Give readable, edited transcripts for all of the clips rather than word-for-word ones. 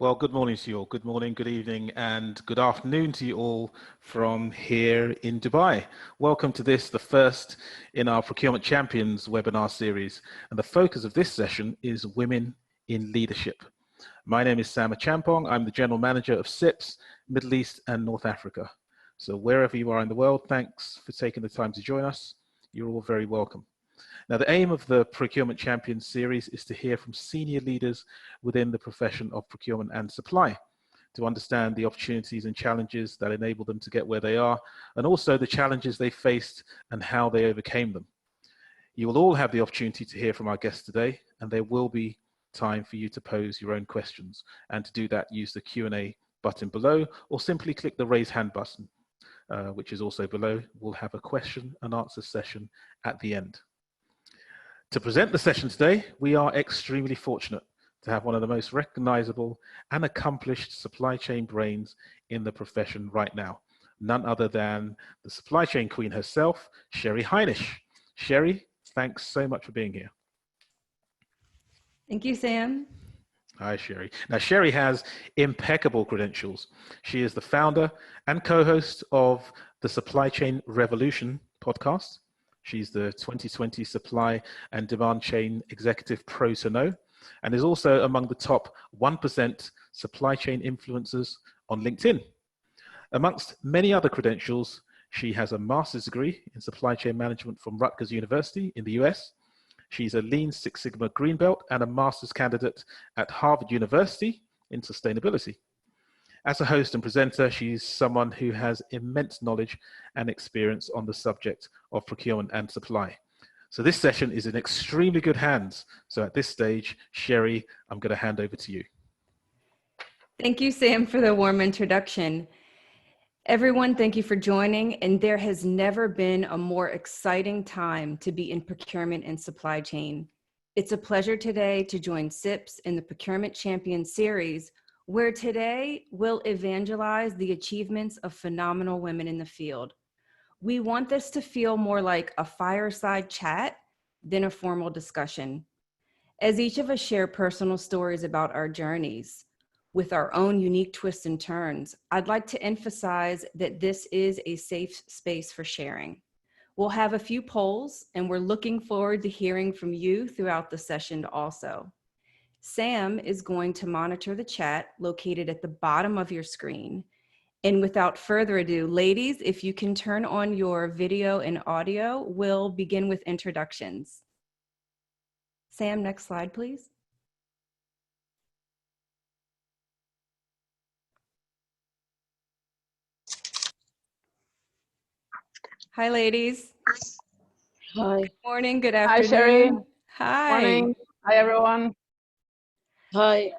Well, good morning to you all. Good morning, good evening, and good afternoon to you all from here in Dubai. Welcome to this, the first in our Procurement Champions webinar series. And the focus of this session is women in leadership. My name is Sam Champong. I'm the General Manager of CIPS, Middle East and North Africa. So wherever you are in the world, thanks for taking the time to join us. You're all very welcome. Now, the aim of the Procurement Champions series is to hear from senior leaders within the profession of procurement and supply, to understand the opportunities and challenges that enable them to get where they are, and also the challenges they faced and how they overcame them. You will all have the opportunity to hear from our guests today, and there will be time for you to pose your own questions. And to do that, use the Q&A button below, or simply click the raise hand button, which is also below. We'll have a question and answer session at the end. To present the session today, we are extremely fortunate to have one of the most recognizable and accomplished supply chain brains in the profession right now. None other than the supply chain queen herself, Sheri Hinish. Sheri, thanks so much for being here. Thank you, Sam. Hi, Sheri. Now, Sheri has impeccable credentials. She is the founder and co-host of the Supply Chain Revolution podcast. She's the 2020 Supply and Demand Chain Executive Pro to Know, and is also among the top 1% supply chain influencers on LinkedIn. Amongst many other credentials, she has a master's degree in supply chain management from Rutgers University in the US. She's a Lean Six Sigma Green Belt and a master's candidate at Harvard University in sustainability. As a host and presenter, she's someone who has immense knowledge and experience on the subject of procurement and supply. So this session is in extremely good hands. So at this stage, Sheri, I'm going to hand over to you. Thank you, Sam, for the warm introduction. Everyone, thank you for joining. And there has never been a more exciting time to be in procurement and supply chain. It's a pleasure today to join CIPS in the Procurement Champions series, where today we'll evangelize the achievements of phenomenal women in the field. We want this to feel more like a fireside chat than a formal discussion. As each of us share personal stories about our journeys, with our own unique twists and turns, I'd like to emphasize that this is a safe space for sharing. We'll have a few polls, and we're looking forward to hearing from you throughout the session also. Sam is going to monitor the chat located at the bottom of your screen. And without further ado, ladies, if you can turn on your video and audio, we'll begin with introductions. Sam, next slide, please. Hi, ladies. Hi. Good morning, good afternoon. Hi, Sheri. Hi. Morning. Hi, everyone. Hi.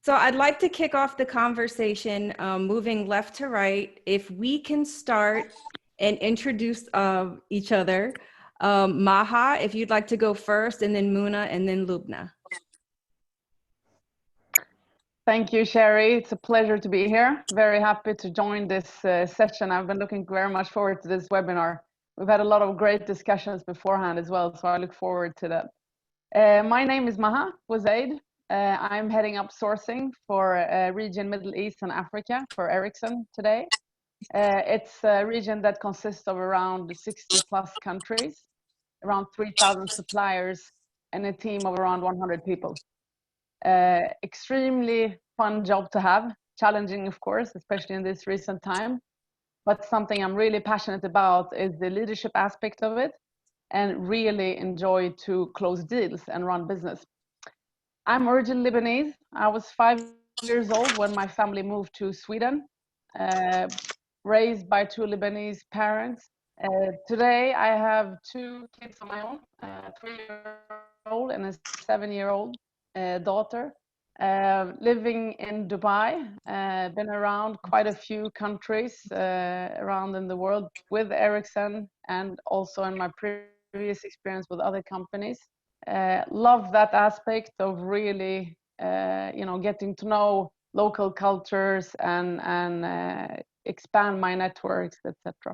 So I'd like to kick off the conversation moving left to right. If we can start and introduce each other. Maha, if you'd like to go first, and then Muna, and then Lubna. Thank you, Sheri. It's a pleasure to be here. Very happy to join this session. I've been looking very much forward to this webinar. We've had a lot of great discussions beforehand as well, so I look forward to that. My name is Maha Wazaid. I'm heading up sourcing for region Middle East and Africa for Ericsson today. It's a region that consists of around 60 plus countries, around 3,000 suppliers, and a team of around 100 people. Extremely fun job to have, challenging of course, especially in this recent time, but something I'm really passionate about is the leadership aspect of it, and really enjoy to close deals and run business. I'm originally Lebanese. I was 5 years old when my family moved to Sweden, raised by two Lebanese parents. Today I have two kids of my own, a 3-year-old and a 7-year-old daughter. Living in Dubai, been around quite a few countries around in the world with Ericsson, and also in my previous experience with other companies. Love that aspect of really, getting to know local cultures and expand my networks, etc.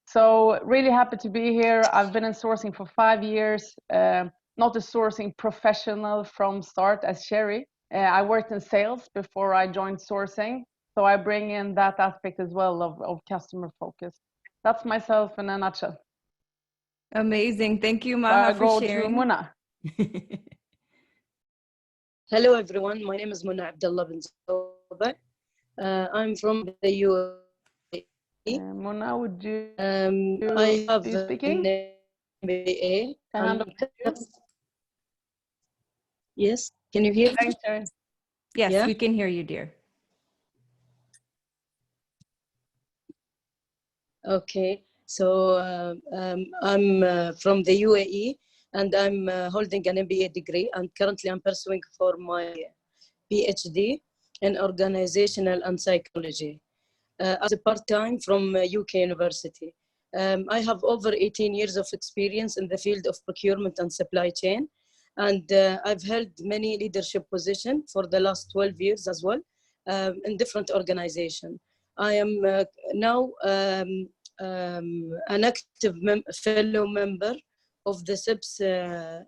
So really happy to be here. I've been in sourcing for 5 years, not a sourcing professional from start as Sheri, I worked in sales before I joined sourcing, so I bring in that aspect as well of customer focus. That's myself in a nutshell. Amazing. Thank you, Maha, for Go sharing. to Muna. Hello, everyone. My name is Mona Abdullah bin Zoba. I'm from the UAE. Mona, would you I have be speaking? an MBA. Yes, can you hear me? Thanks, Sheri. Yes, Yeah? we can hear you, dear. Okay, so I'm from the UAE, and I'm holding an MBA degree, and currently I'm pursuing for my PhD in organizational and psychology as a part-time from UK University. I have over 18 years of experience in the field of procurement and supply chain, and I've held many leadership positions for the last 12 years as well in different organizations. I am now an active fellow member of the CIPS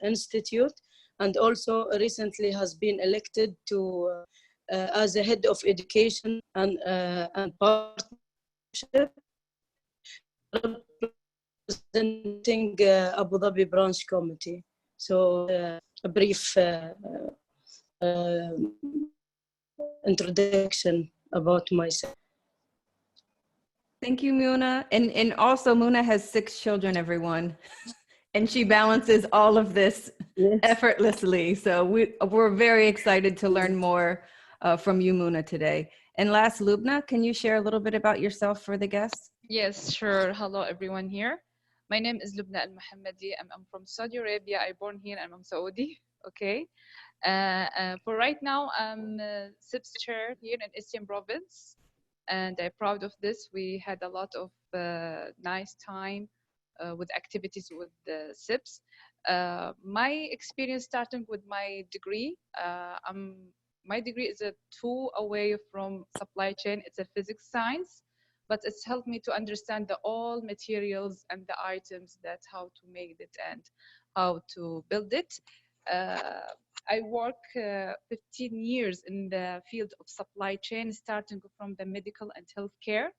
Institute, and also recently has been elected to as a head of education and partnership, representing Abu Dhabi branch committee. So a brief introduction about myself. Thank you, Muna. And also Muna has 6 children, everyone. And she balances all of this effortlessly. So we're very excited to learn more from you, Muna, today. And last, Lubna, can you share a little bit about yourself for the guests? Yes, sure. Hello, everyone here. My name is Lubna Al-Muhammadi. I'm from Saudi Arabia. I born here and I'm Saudi. Okay. For right now, I'm CIPS chair here in Eastern Province. And I'm proud of this. We had a lot of nice time with activities with the CIPS. My experience starting with my degree, my degree is a 2 away from supply chain. It's a physics science, but it's helped me to understand all materials and the items, that how to make it and how to build it. I work 15 years in the field of supply chain, starting from the medical and healthcare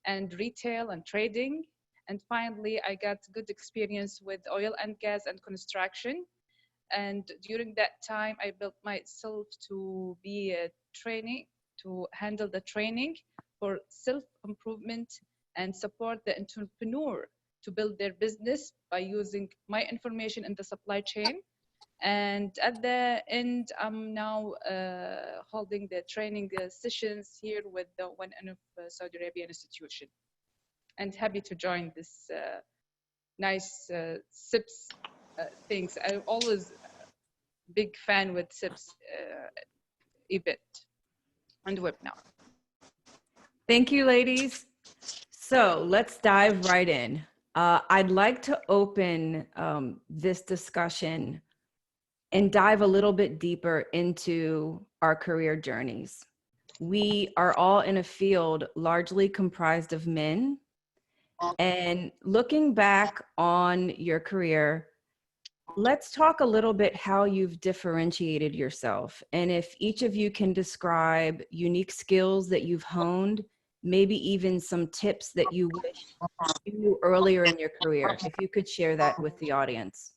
and retail and trading. And finally, I got good experience with oil and gas and construction. And during that time, I built myself to be a training, to handle the training for self-improvement and support the entrepreneur to build their business by using my information in the supply chain. And at the end, I'm now holding the training sessions here with one of Saudi Arabian institution. And happy to join this nice CIPS things. I'm always big fan with CIPS event and webinar. Thank you, ladies. So let's dive right in. I'd like to open this discussion and dive a little bit deeper into our career journeys. We are all in a field largely comprised of men. And looking back on your career, let's talk a little bit how you've differentiated yourself. And if each of you can describe unique skills that you've honed, maybe even some tips that you wish you knew earlier in your career, if you could share that with the audience.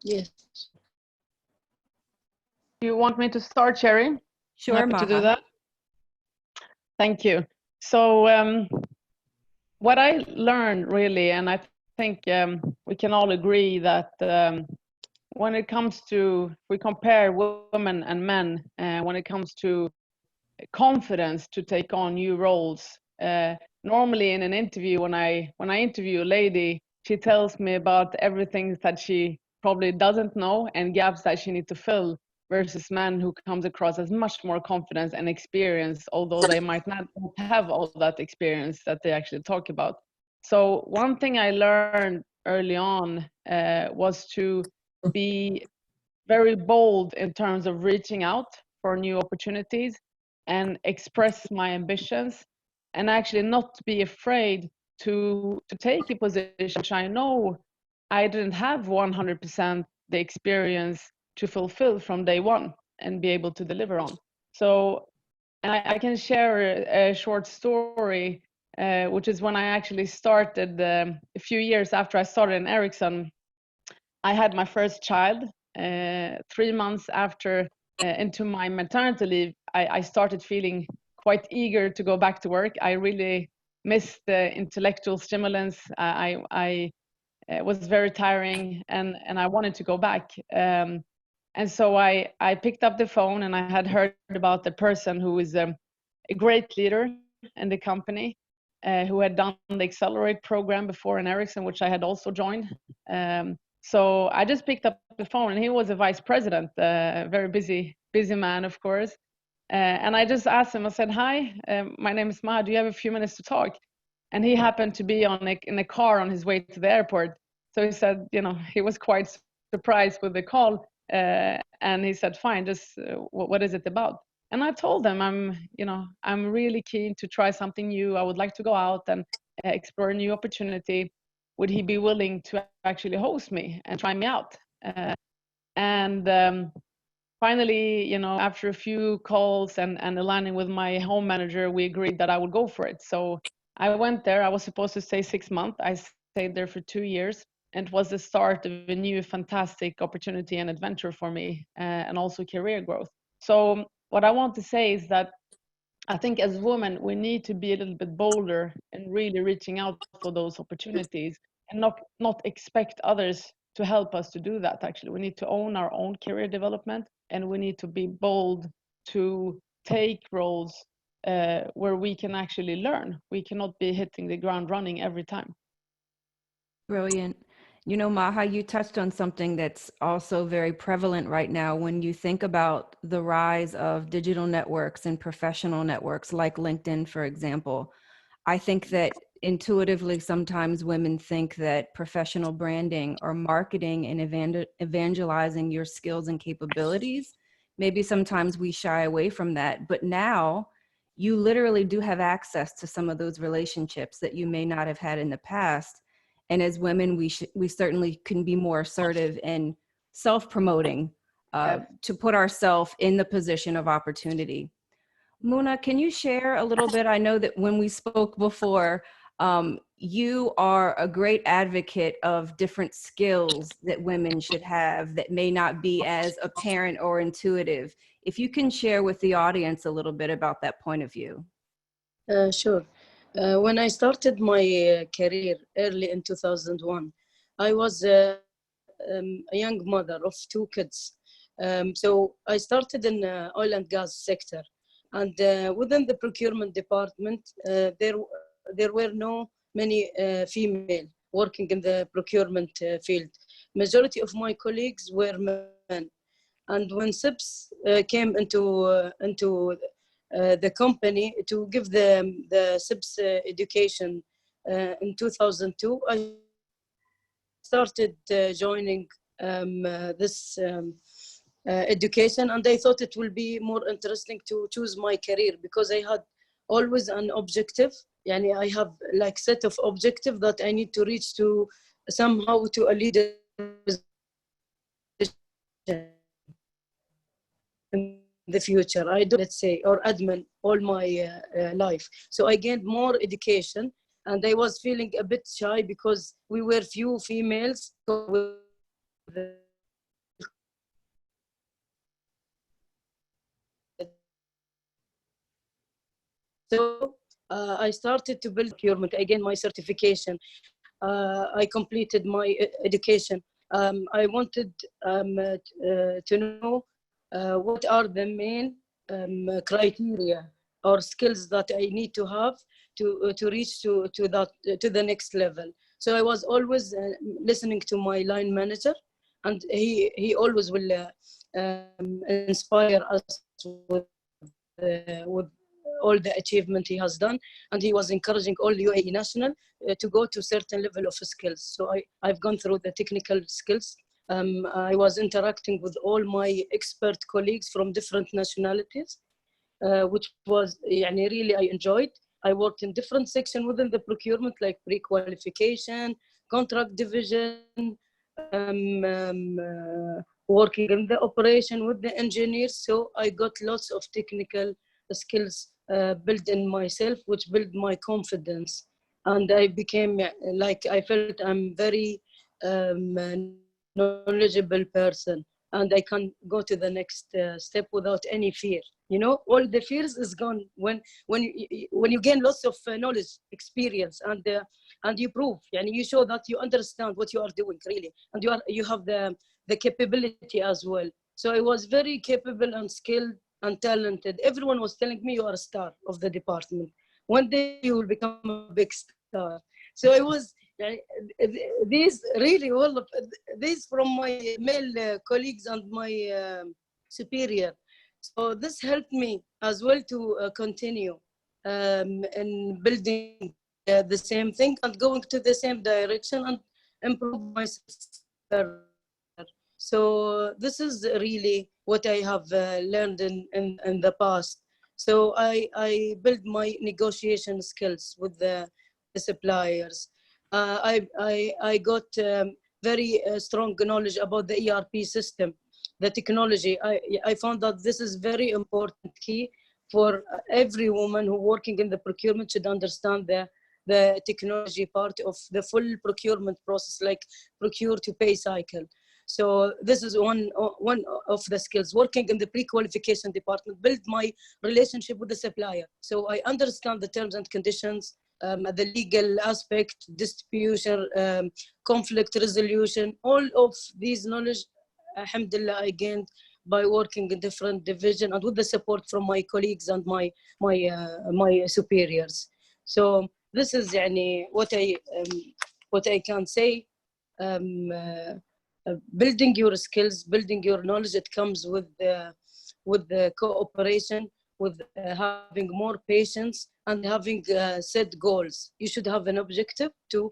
Yes. Do you want me to start, Sheri? Sure, Happy Maha. to do that. Thank you. So what I learned really, and I think we can all agree that when it comes to, if we compare women and men, when it comes to confidence to take on new roles, normally in an interview, when I interview a lady, she tells me about everything that she probably doesn't know and gaps that she needs to fill, versus men who comes across as much more confidence and experience, although they might not have all that experience that they actually talk about. So one thing I learned early on was to be very bold in terms of reaching out for new opportunities and express my ambitions, and actually not be afraid to take a position which I know I didn't have 100% the experience to fulfill from day one and be able to deliver on. So I can share a short story, which is when I actually started a few years after I started in Ericsson. I had my first child 3 months after into my maternity leave. I started feeling quite eager to go back to work. I really missed the intellectual stimulants. It was very tiring, and I wanted to go back. And so I picked up the phone, and I had heard about the person who is a great leader in the company, who had done the Accelerate program before in Ericsson, which I had also joined. So I just picked up the phone, and he was a vice president, a very busy man, of course. And I just asked him, I said, hi, my name is Maha, do you have a few minutes to talk? And he happened to be in a car on his way to the airport. So he said, he was quite surprised with the call. And he said, fine, just what is it about? And I told him, I'm really keen to try something new. I would like to go out and explore a new opportunity. Would he be willing to actually host me and try me out? Finally, after a few calls and aligning with my home manager, we agreed that I would go for it. So I went there. I was supposed to stay 6 months. I stayed there for 2 years, and it was the start of a new fantastic opportunity and adventure for me, and also career growth. So what I want to say is that I think as women, we need to be a little bit bolder and really reaching out for those opportunities, and not expect others to help us to do that. Actually, we need to own our own career development, and we need to be bold to take roles where we can actually learn. We cannot be hitting the ground running every time. Brilliant. Maha, you touched on something that's also very prevalent right now when you think about the rise of digital networks and professional networks like LinkedIn, for example. I think that intuitively, sometimes women think that professional branding or marketing and evangelizing your skills and capabilities, maybe sometimes we shy away from that. But now you literally do have access to some of those relationships that you may not have had in the past. And as women, we certainly can be more assertive in self-promoting to put ourselves in the position of opportunity. Muna, can you share a little bit? I know that when we spoke before, you are a great advocate of different skills that women should have that may not be as apparent or intuitive. If you can share with the audience a little bit about that point of view. Sure. When I started my career early in 2001, I was a young mother of 2 kids. So I started in the oil and gas sector. And within the procurement department, there were no many female working in the procurement field. Majority of my colleagues were men. And when CIPS came into the company to give the CIPS education in 2002, I started joining this education, and I thought it will be more interesting to choose my career because I had always an objective. I have like set of objective that I need to reach to somehow to a leader in the future. I do, let's say, or admin all my life. So I gained more education, and I was feeling a bit shy because we were few females. So I started to build procurement. I gained my certification. I completed my education. I wanted to know what are the main criteria or skills that I need to have to reach to the next level. So I was always listening to my line manager, and he always will inspire us with all the achievement he has done, and he was encouraging all UAE national to go to certain level of skills. So I've gone through the technical skills. I was interacting with all my expert colleagues from different nationalities, which was really I enjoyed. I worked in different sections within the procurement, like pre-qualification, contract division, working in the operation with the engineers. So I got lots of technical skills built in myself, which built my confidence. And I became like, I felt I'm very knowledgeable person, and I can go to the next step without any fear. You know, all the fears is gone when you gain lots of knowledge, experience, and you prove, and you show that you understand what you are doing really, and you have the capability as well. So I was very capable and skilled and talented. Everyone was telling me, you are a star of the department. One day you will become a big star. So I was, these really, all of these from my male colleagues and my superior. So this helped me as well to continue in building the same thing and going to the same direction and improve myself further. So this is really what I have learned in the past. So I built my negotiation skills with the suppliers. I got very strong knowledge about the ERP system, the technology. I found that this is very important key for every woman who working in the procurement should understand the technology part of the full procurement process, like procure to pay cycle. So this is one of the skills. Working in the pre-qualification department, build my relationship with the supplier. So I understand the terms and conditions, the legal aspect, distribution, conflict resolution, all of these knowledge, alhamdulillah, I gained by working in different division and with the support from my colleagues and my superiors. So this is what I can say. Building your skills, building your knowledge, it comes with the cooperation, with having more patience and having set goals. You should have an objective to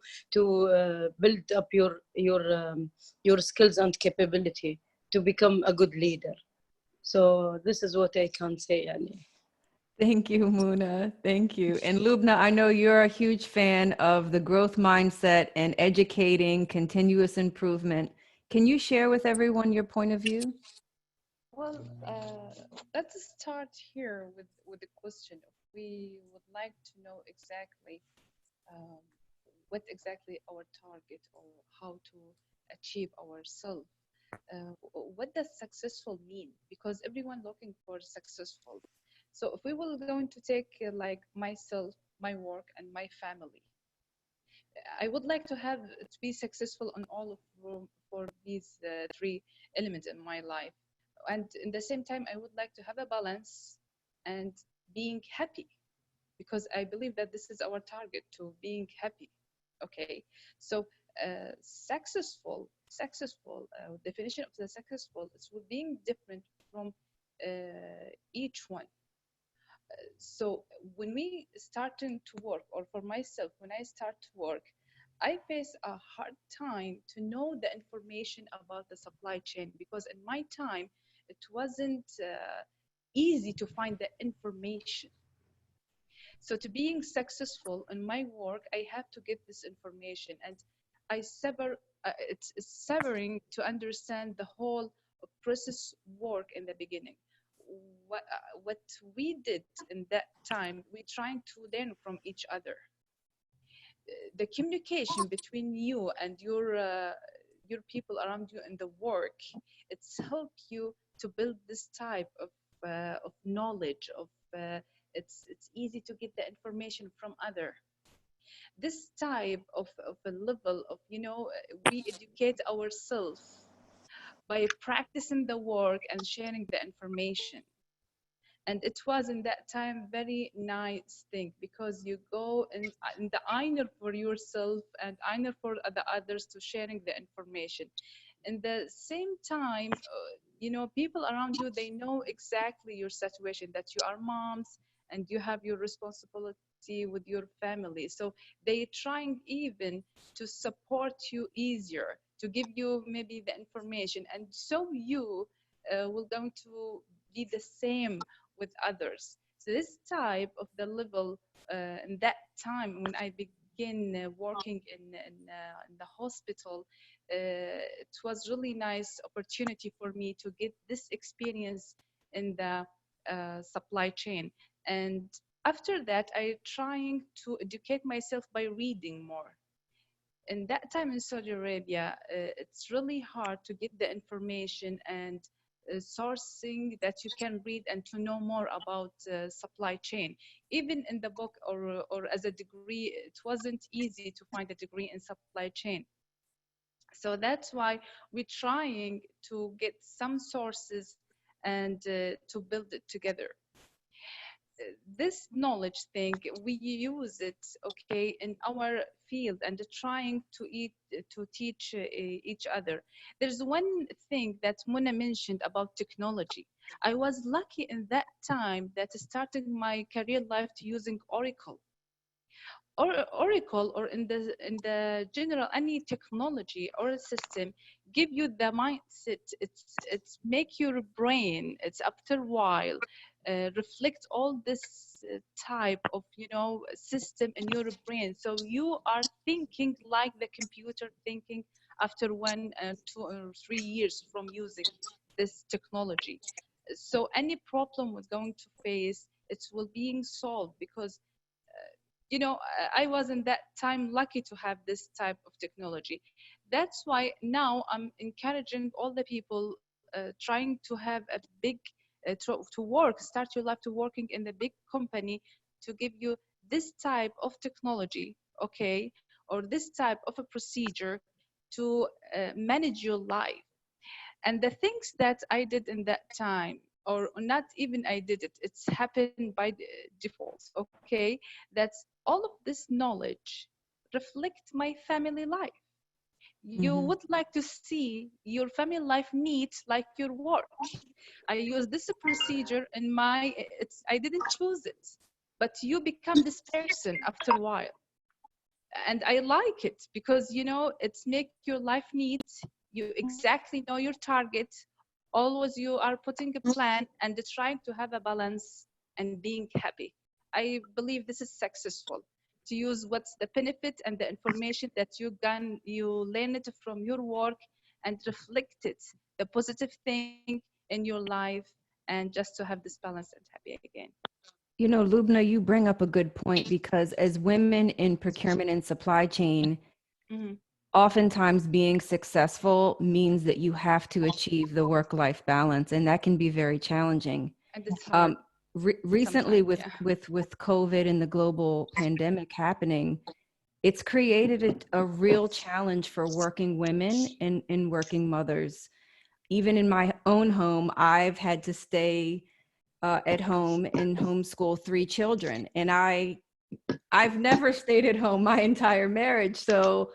build up your skills and capability to become a good leader. So this is what I can say, Yani. Thank you, Muna. Thank you. And Lubna, I know you're a huge fan of the growth mindset and educating continuous improvement. Can you share with everyone your point of view? Well, let's start here with the question. If we would like to know exactly um, what exactly our target or how to achieve ourselves. What does successful mean? Because everyone looking for successful. So if we will going to take like myself, my work, and my family, I would like to have to be successful on all of for these three elements in my life, and in the same time, I would like to have a balance and being happy, because I believe that this is our target, to being happy. Okay, so successful definition of the successful is being different from each one. So when we starting to work, or for myself, when I start to work, I face a hard time to know the information about the supply chain, because in my time it wasn't easy to find the information. So to being successful in my work, I have to get this information, and I sever. It's severing to understand the whole process work in the beginning. What we did in that time, we trying to learn from each other. The communication between you and your people around you in the work, it's helped you to build this type of knowledge of it's easy to get the information from other. This type of a level of, we educate ourselves by practicing the work and sharing the information. And it was in that time very nice thing, because you go in the honor for yourself and honor for the others to sharing the information. In the same time, people around you, they know exactly your situation, that you are moms and you have your responsibility with your family. So they trying even to support you easier, to give you maybe the information, and so you will going to be the same with others. this type of the level in that time when I began working in the hospital, it was really nice opportunity for me to get this experience in the supply chain. And after that, I trying to educate myself by reading more. In that time in Saudi Arabia, it's really hard to get the information and sourcing that you can read and to know more about supply chain. Even in the book or as a degree, it wasn't easy to find a degree in supply chain. So that's why we're trying to get some sources and to build it together. This knowledge thing, we use it, okay, in our field and trying to teach each other. There's one thing that Mona mentioned about technology. I was lucky in that time that started my career life to using Oracle. Oracle, or in the general any technology or a system, give you the mindset. It's make your brain. It's after a while reflect all this type of system in your brain. So you are thinking like the computer thinking after 1, 2, or 3 years from using this technology. So any problem we're going to face, it will being solved because I was in that time lucky to have this type of technology. That's why now I'm encouraging all the people trying to have a big to work, start your life to working in the big company, to give you this type of technology, okay, or this type of a procedure to manage your life. And the things that I did in that time, or not even I did it, it's happened by default, okay? That's all of this knowledge reflect my family life. You would like to see your family life meet like your work. I use this procedure in I didn't choose it, but you become this person after a while. And I like it because it's make your life neat. You exactly know your target. Always you are putting a plan and trying to have a balance and being happy. I believe this is successful, to use what's the benefit and the information that you learn it from your work and reflect it, the positive thing in your life, and just to have this balance and happy again. Lubna, you bring up a good point, because as women in procurement and supply chain, oftentimes being successful means that you have to achieve the work-life balance, and that can be very challenging. And it's hard. Recently with COVID and the global pandemic happening, it's created a real challenge for working women and working mothers. Even in my own home, I've had to stay at home and homeschool 3 children. And I've never stayed at home my entire marriage. So,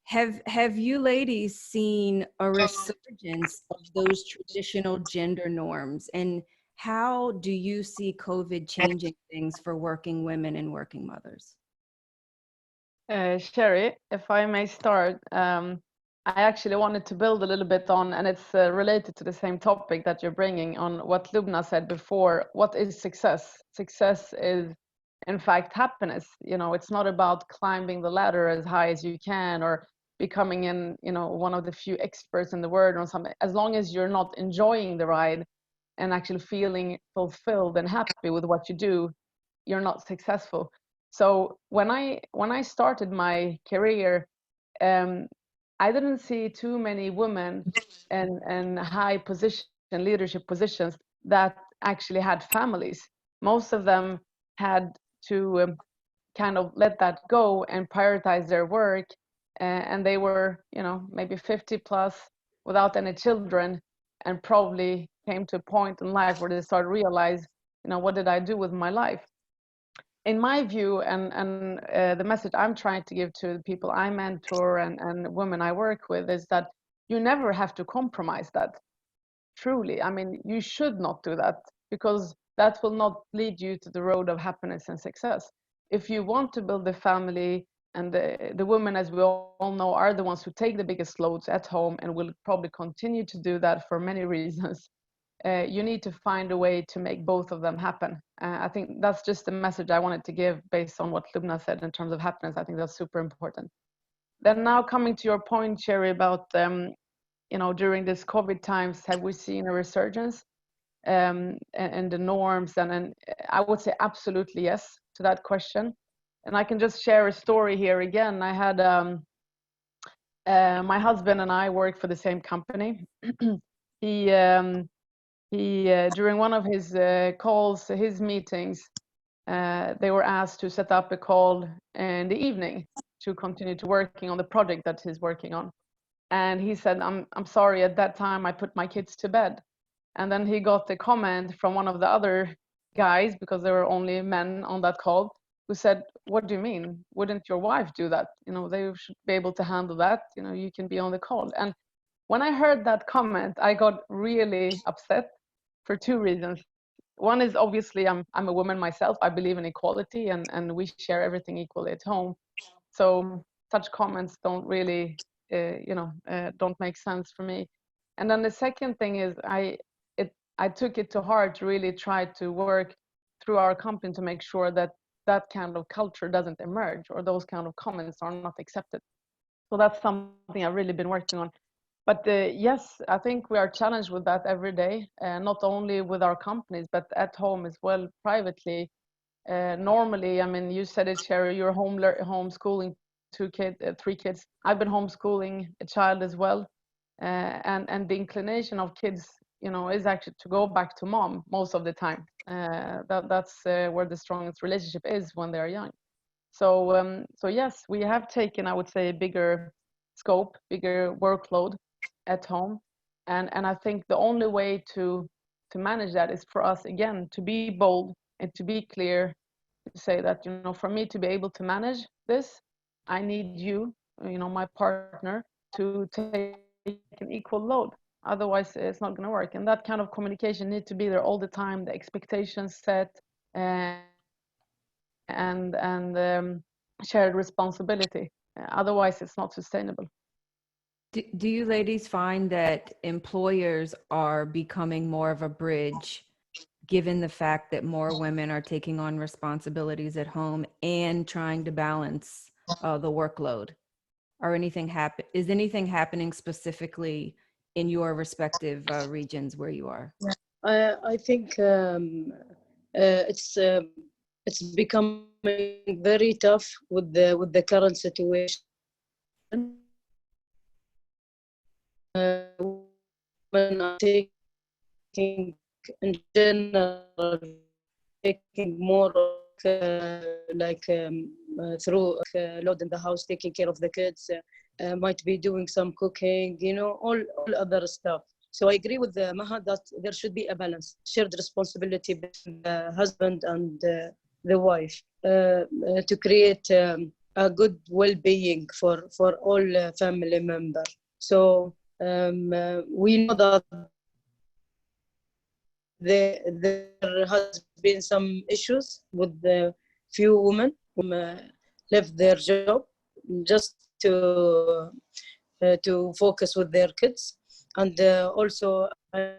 have you ladies seen a resurgence of those traditional gender norms? And how do you see COVID changing things for working women and working mothers? Sheri, if I may start, I actually wanted to build a little bit on, and it's related to the same topic that you're bringing on what Lubna said before. What is success? Success is, in fact, happiness. It's not about climbing the ladder as high as you can or becoming one of the few experts in the world or something. As long as you're not enjoying the ride and actually feeling fulfilled and happy with what you do, you're not successful. So when I started my career, I didn't see too many women in high position leadership positions that actually had families. Most of them had to kind of let that go and prioritize their work, and they were maybe 50 plus without any children, and probably came to a point in life where they started to realize, what did I do with my life? In my view, and the message I'm trying to give to the people I mentor and women I work with is that you never have to compromise that. Truly, I mean, you should not do that, because that will not lead you to the road of happiness and success. If you want to build a family, and the women, as we all know, are the ones who take the biggest loads at home and will probably continue to do that for many reasons. you need to find a way to make both of them happen. I think that's just the message I wanted to give based on what Lubna said in terms of happiness. I think that's super important. Then now coming to your point, Sheri, about during this COVID times, have we seen a resurgence and the norms? And I would say absolutely yes to that question. And I can just share a story here again. I had my husband and I work for the same company. he during one of his calls, his meetings, they were asked to set up a call in the evening to continue to working on the project that he's working on. And he said, I'm sorry, at that time I put my kids to bed. And then he got a comment from one of the other guys, because there were only men on that call, who said, what do you mean? Wouldn't your wife do that? They should be able to handle that. You can be on the call. And when I heard that comment, I got really upset for two reasons. One is obviously I'm a woman myself. I believe in equality, and we share everything equally at home. So such comments don't really, don't make sense for me. And then the second thing is I took it to heart to really try to work through our company to make sure that that kind of culture doesn't emerge, or those kind of comments are not accepted. So that's something I've really been working on. But yes, I think we are challenged with that every day, not only with our companies, but at home as well, privately. Normally, I mean, you said it, Sheri, you're homeschooling three kids. I've been homeschooling a child as well. And the inclination of kids, is actually to go back to mom most of the time. That's where the strongest relationship is when they're young. So yes, we have taken, I would say, a bigger scope, bigger workload at home. And I think the only way to manage that is for us, again, to be bold and to be clear, to say that, for me to be able to manage this, I need you, my partner, to take an equal load. Otherwise, it's not going to work. And that kind of communication needs to be there all the time, the expectations set, and shared responsibility. Otherwise, it's not sustainable. Do you ladies find that employers are becoming more of a bridge, given the fact that more women are taking on responsibilities at home and trying to balance the workload? Is anything happening specifically in your respective regions where you are? I think it's becoming very tough with the current situation. Women are taking, in general, taking more through load in the house, taking care of the kids, might be doing some cooking, all other stuff. So I agree with Maha that there should be a balance, shared responsibility between the husband and the wife to create a good well-being for all family members. So we know that there has been some issues with the few women who left their job just to focus with their kids. And also, I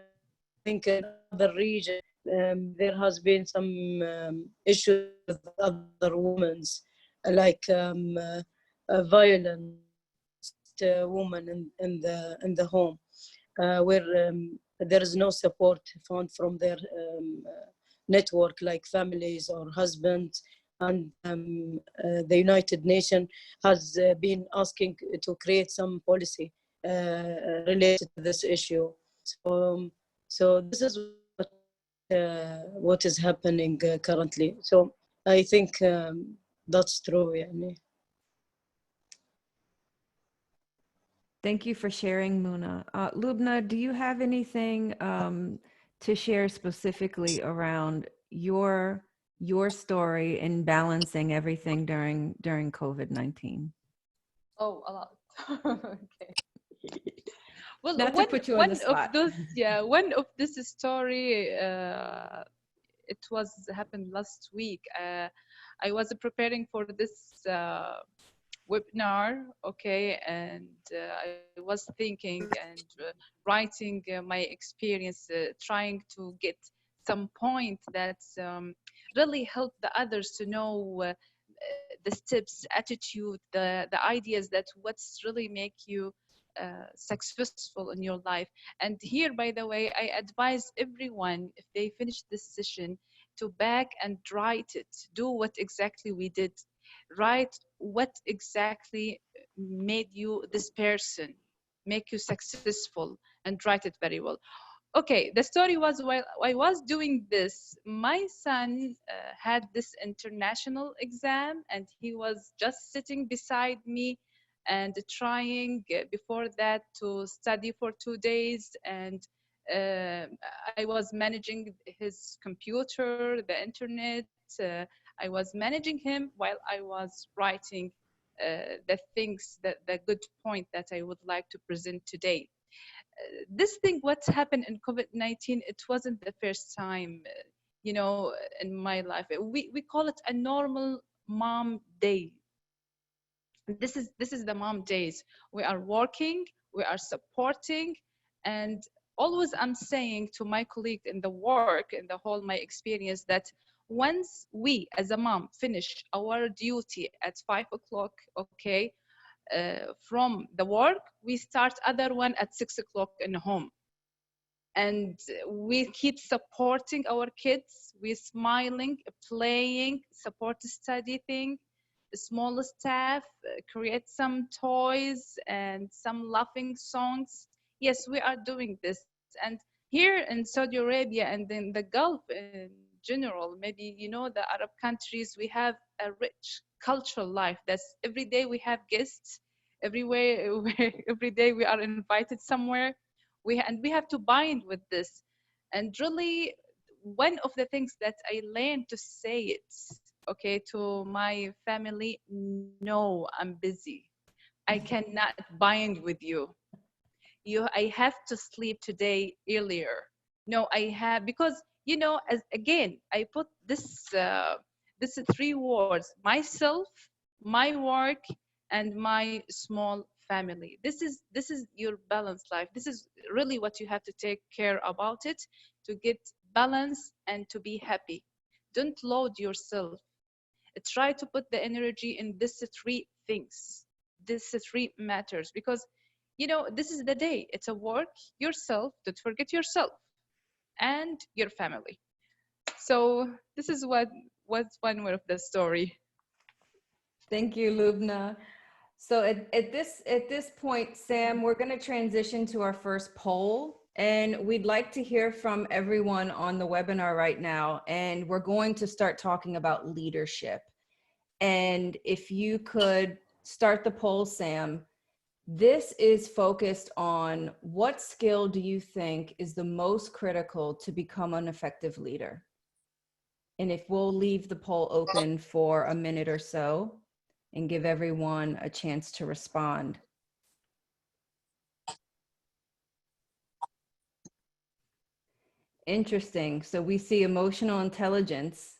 think in other regions, there has been some issues with other women, like violent women in the home, where there is no support found from their network, like families or husbands. And the United Nations has been asking to create some policy related to this issue. So this is what is happening currently. So I think that's true. Yani. Thank you for sharing, Muna. Lubna, do you have anything to share specifically around your story in balancing everything during COVID-19? Oh, a lot. Okay. Well, Not to put you on the spot. One of this story, it happened last week. I was preparing for this webinar, okay, and I was thinking and writing my experience, trying to get some point that really help the others to know the steps, attitude, the ideas that what's really make you successful in your life. And here, by the way, I advise everyone, if they finish this session, to back and write it. Do what exactly we did. Write what exactly made you this person, make you successful, and write it very well. Okay, the story was while I was doing this, my son had this international exam, and he was just sitting beside me and trying before that to study for 2 days. And uh, I was managing his computer, the internet. I was managing him while I was writing the things, that the good point that I would like to present today. This thing, what's happened in COVID-19, it wasn't the first time, in my life. We call it a normal mom day. This is the mom days. We are working, we are supporting, and always I'm saying to my colleague in the work, in the whole my experience, that once we as a mom finish our duty at 5 o'clock, okay, from the work, we start other one at 6 o'clock in home, and we keep supporting our kids. We're smiling, playing, support study thing, small staff, create some toys and some laughing songs. Yes, we are doing this. And here in Saudi Arabia and in the Gulf in general, maybe you know, the Arab countries, we have a rich cultural life. That's every day we have guests, everywhere, every day we are invited somewhere. We have to bind with this. And really, one of the things that I learned to say it, okay, to my family: no, I'm busy, I cannot bind with you. I have to sleep today earlier. No, I have, because as again I put this three words: myself, my work, and my small family. This is your balanced life. This is really what you have to take care about it, to get balance and to be happy. Don't load yourself. Try to put the energy in these three things. These three matters, because this is the day. It's a work, yourself, don't forget yourself, and your family. So this is what's one word of the story. Thank you, Lubna. So at this point, Sam, we're going to transition to our first poll, and we'd like to hear from everyone on the webinar right now. And we're going to start talking about leadership. And if you could start the poll, Sam. This is focused on: what skill do you think is the most critical to become an effective leader? And if we'll leave the poll open for a minute or so and give everyone a chance to respond. Interesting. So we see emotional intelligence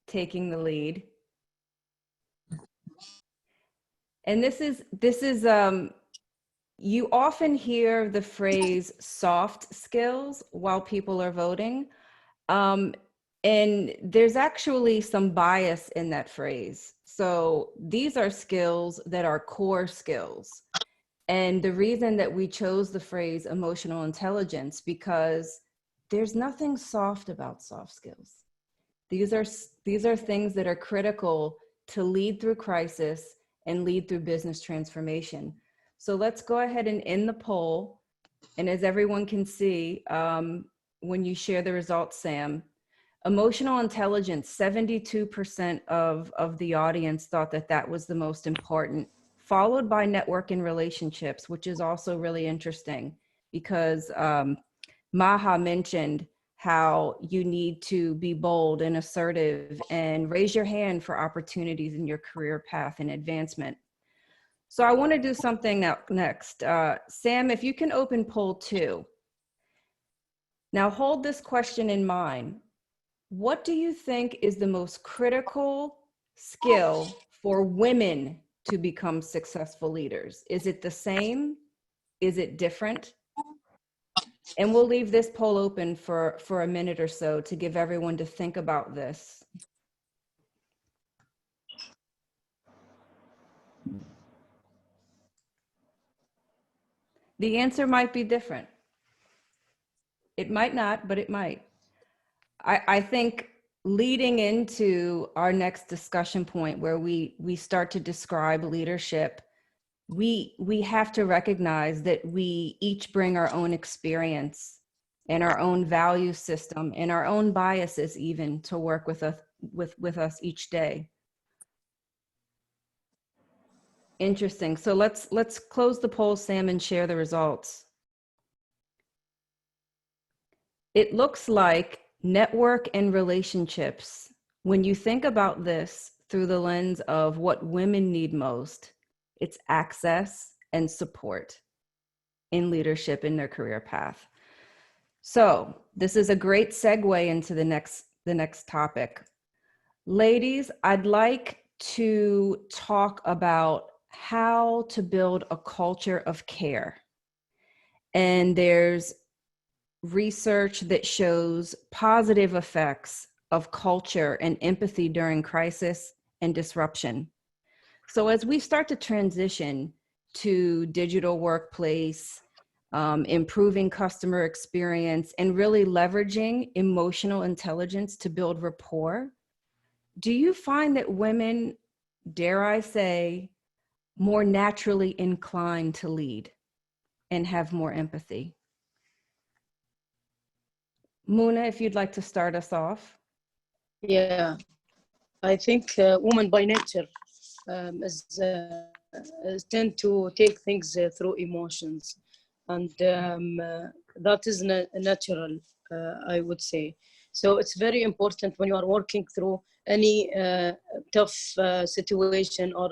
taking the lead. And this is you often hear the phrase soft skills while people are voting. And there's actually some bias in that phrase. So these are skills that are core skills. And the reason that we chose the phrase emotional intelligence, because there's nothing soft about soft skills. These are things that are critical to lead through crisis and lead through business transformation. So let's go ahead and end the poll. And as everyone can see, when you share the results, Sam, emotional intelligence, 72% of the audience thought that that was the most important, followed by network and relationships, which is also really interesting because Maha mentioned how you need to be bold and assertive and raise your hand for opportunities in your career path and advancement. So I want to do something next. Sam, if you can open poll 2. Now hold this question in mind. What do you think is the most critical skill for women to become successful leaders? Is it the same? Is it different? And we'll leave this poll open for a minute or so to give everyone to think about this. The answer might be different. It might not, but it might. I think leading into our next discussion point where we start to describe leadership, we have to recognize that we each bring our own experience and our own value system and our own biases even to work with us each day. Interesting. So let's close the poll, Sam, and share the results. It looks like network and relationships, when you think about this through the lens of what women need most, it's access and support in leadership in their career path. So this is a great segue into the next topic. Ladies, I'd like to talk about how to build a culture of care. And there's research that shows positive effects of culture and empathy during crisis and disruption. So as we start to transition to digital workplace, improving customer experience, and really leveraging emotional intelligence to build rapport, do you find that women, dare I say, more naturally inclined to lead and have more empathy? Muna, if you'd like to start us off. Yeah, I think women by nature tend to take things through emotions, and that is natural, I would say. So it's very important when you are working through any tough situation or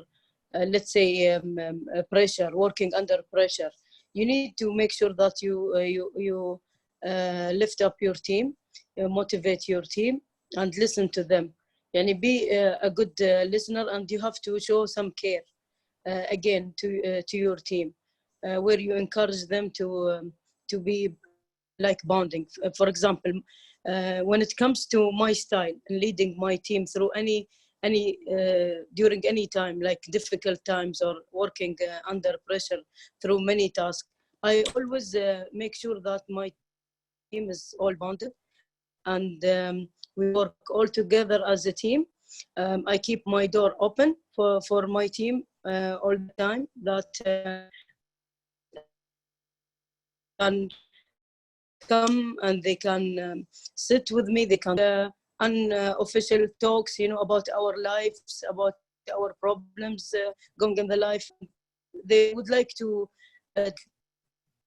let's say pressure, working under pressure. You need to make sure that you lift up your team, motivate your team, and listen to them. Yani be a good listener, and you have to show some care again to your team, where you encourage them to be like bonding. For example, when it comes to my style and leading my team through any during any time, like difficult times or working under pressure through many tasks, I always make sure that my team is all bonded, and we work all together as a team. I keep my door open for my team all the time, that can come and they can sit with me. They can unofficial talks, about our lives, about our problems going in the life. They would like to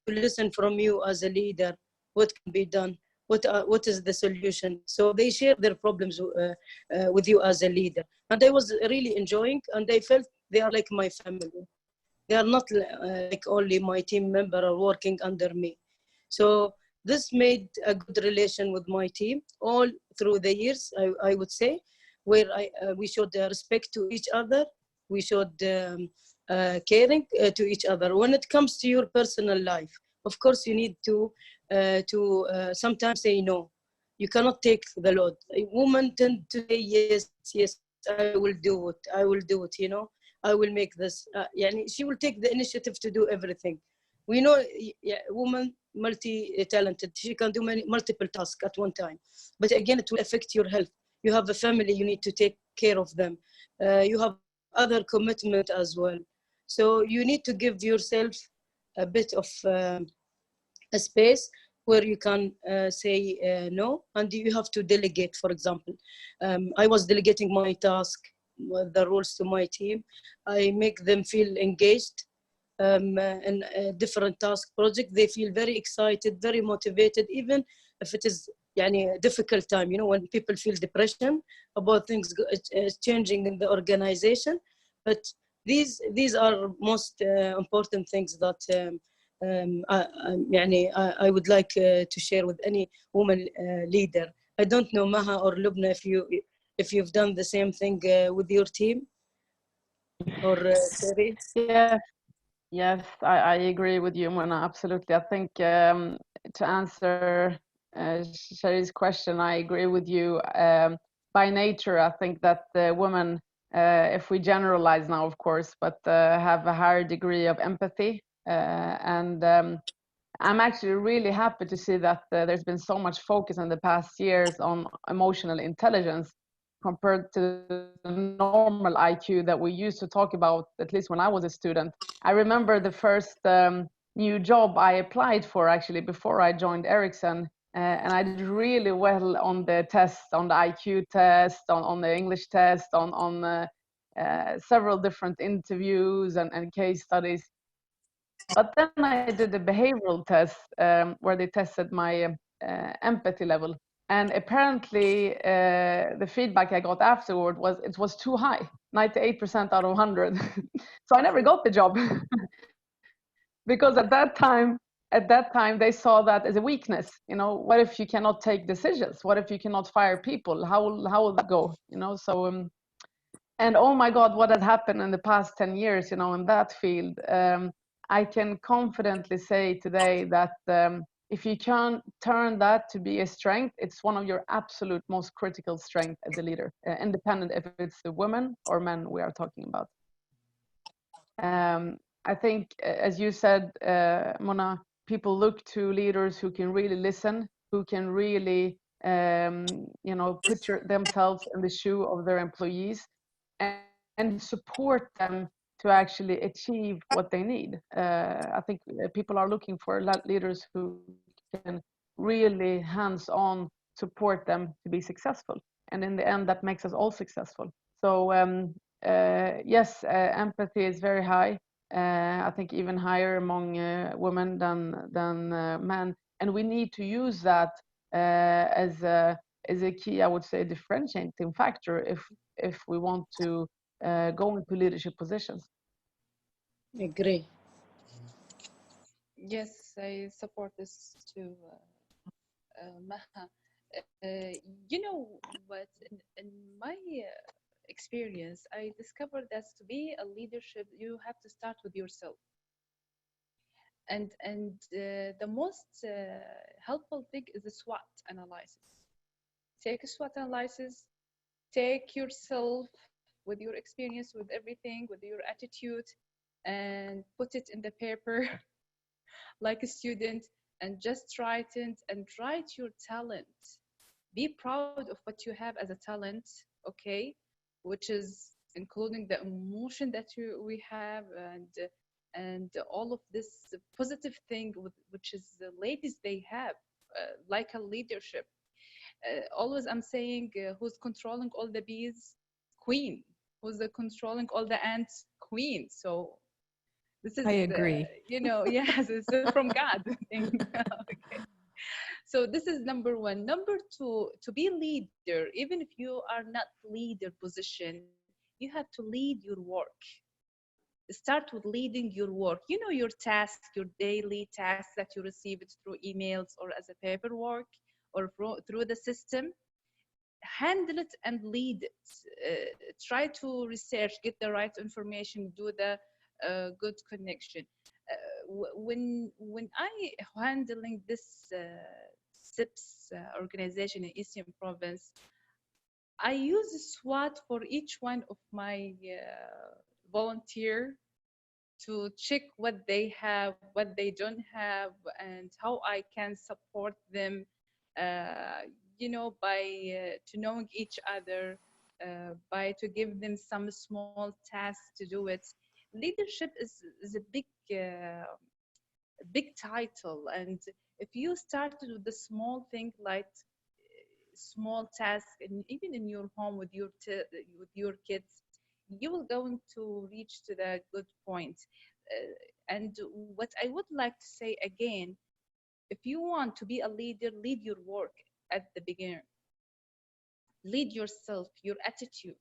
listen from you as a leader, what can be done, what is the solution. So they share their problems with you as a leader. And I was really enjoying, and I felt they are like my family. They are not like only my team member or working under me. So this made a good relation with my team all through the years, I would say, where we showed respect to each other. We showed caring to each other. When it comes to your personal life, of course, you need to sometimes say no. You cannot take the load. Women tend to say yes, yes, I will do it. I will do it. I will make this. She will take the initiative to do everything. We know, woman multi-talented. She can do multiple tasks at one time. But again, it will affect your health. You have a family, you need to take care of them. You have other commitment as well. So you need to give yourself a bit of a space where you can say no, and you have to delegate. For example, I was delegating my task, the roles to my team. I make them feel engaged in a different task project. They feel very excited, very motivated, even if it is a difficult time, when people feel depression about things changing in the organization. But these are most important things that I would like to share with any woman leader. I don't know, Maha or Lubna, if you've done the same thing with your team. or Sheri? Yes, yes, I agree with you, Mona. Absolutely. I think to answer Sheri's question, I agree with you. By nature, I think that the women, if we generalize now, of course, but have a higher degree of empathy. And I'm actually really happy to see that there's been so much focus in the past years on emotional intelligence compared to the normal IQ that we used to talk about, at least when I was a student. I remember the first new job I applied for actually before I joined Ericsson, and I did really well on the test, on the IQ test, on the English test, on several different interviews and case studies. But then I did a behavioral test where they tested my empathy level. And apparently, the feedback I got afterward was it was too high, 98% out of 100. So I never got the job because at that time they saw that as a weakness. You know, what if you cannot take decisions? What if you cannot fire people? How will that go? You know, so and oh my God, what has happened in the past 10 years, you know, in that field? I can confidently say today that if you can turn that to be a strength, it's one of your absolute most critical strengths as a leader, independent if it's a woman or men we are talking about. I think, as you said, Mona, people look to leaders who can really listen, who can really, you know, put themselves in the shoe of their employees and support them to actually achieve what they need. I think people are looking for leaders who can really hands-on support them to be successful. And in the end, that makes us all successful. So yes, empathy is very high. I think even higher among women than men. And we need to use that as a key, I would say, differentiating factor if we want to go into leadership positions. Agree. Yes, I support this too, Maha. You know what? In my experience, I discovered that to be a leadership, you have to start with yourself. And the most helpful thing is the SWOT analysis. Take a SWOT analysis, take yourself with your experience, with everything, with your attitude, and put it in the paper like a student, and just write it and write your talent. Be proud of what you have as a talent, okay, which is including the emotion that we have, and all of this positive thing which is the ladies they have, like a leadership. Always I'm saying, who's controlling all the bees? Queen. Who's controlling all the ants? Queen. So this is, I agree. you know, yes, it's from God thing. Okay. So this is number one. Number two, to be leader, even if you are not leader position, you have to lead your work. Start with leading your work. You know your task, your daily tasks that you receive it through emails or as a paperwork or through the system. Handle it and lead it. Try to research, get the right information, do the good connection. When I handling this CIPS organization in Eastern Province, I use SWOT for each one of my volunteer to check what they have, what they don't have, and how I can support them. Uh, you know, by to knowing each other, by to give them some small tasks to do it. Leadership is a big title, and if you started with the small thing like small task, and even in your home with your kids, you will going to reach to the good point. And what I would like to say again, if you want to be a leader, lead your work at the beginning. Lead yourself, your attitude.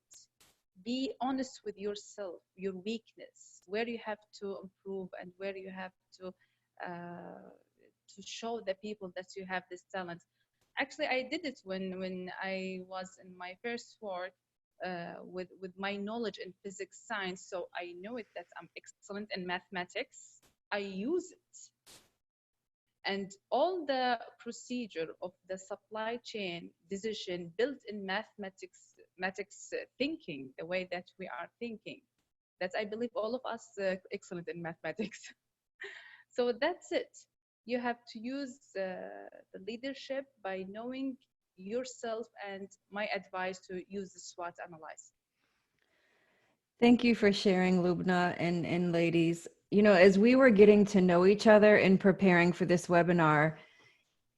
Be honest with yourself, your weakness, where you have to improve and where you have to show the people that you have this talent. Actually, I did it when I was in my first work. with my knowledge in physics, science, so I know it that I'm excellent in mathematics. I use it. And all the procedure of the supply chain decision built in mathematics thinking, the way that we are thinking, that I believe all of us excellent in mathematics. So that's it. You have to use the leadership by knowing yourself, and my advice to use the SWOT analysis. Thank you for sharing, Lubna and ladies. You know, as we were getting to know each other and preparing for this webinar,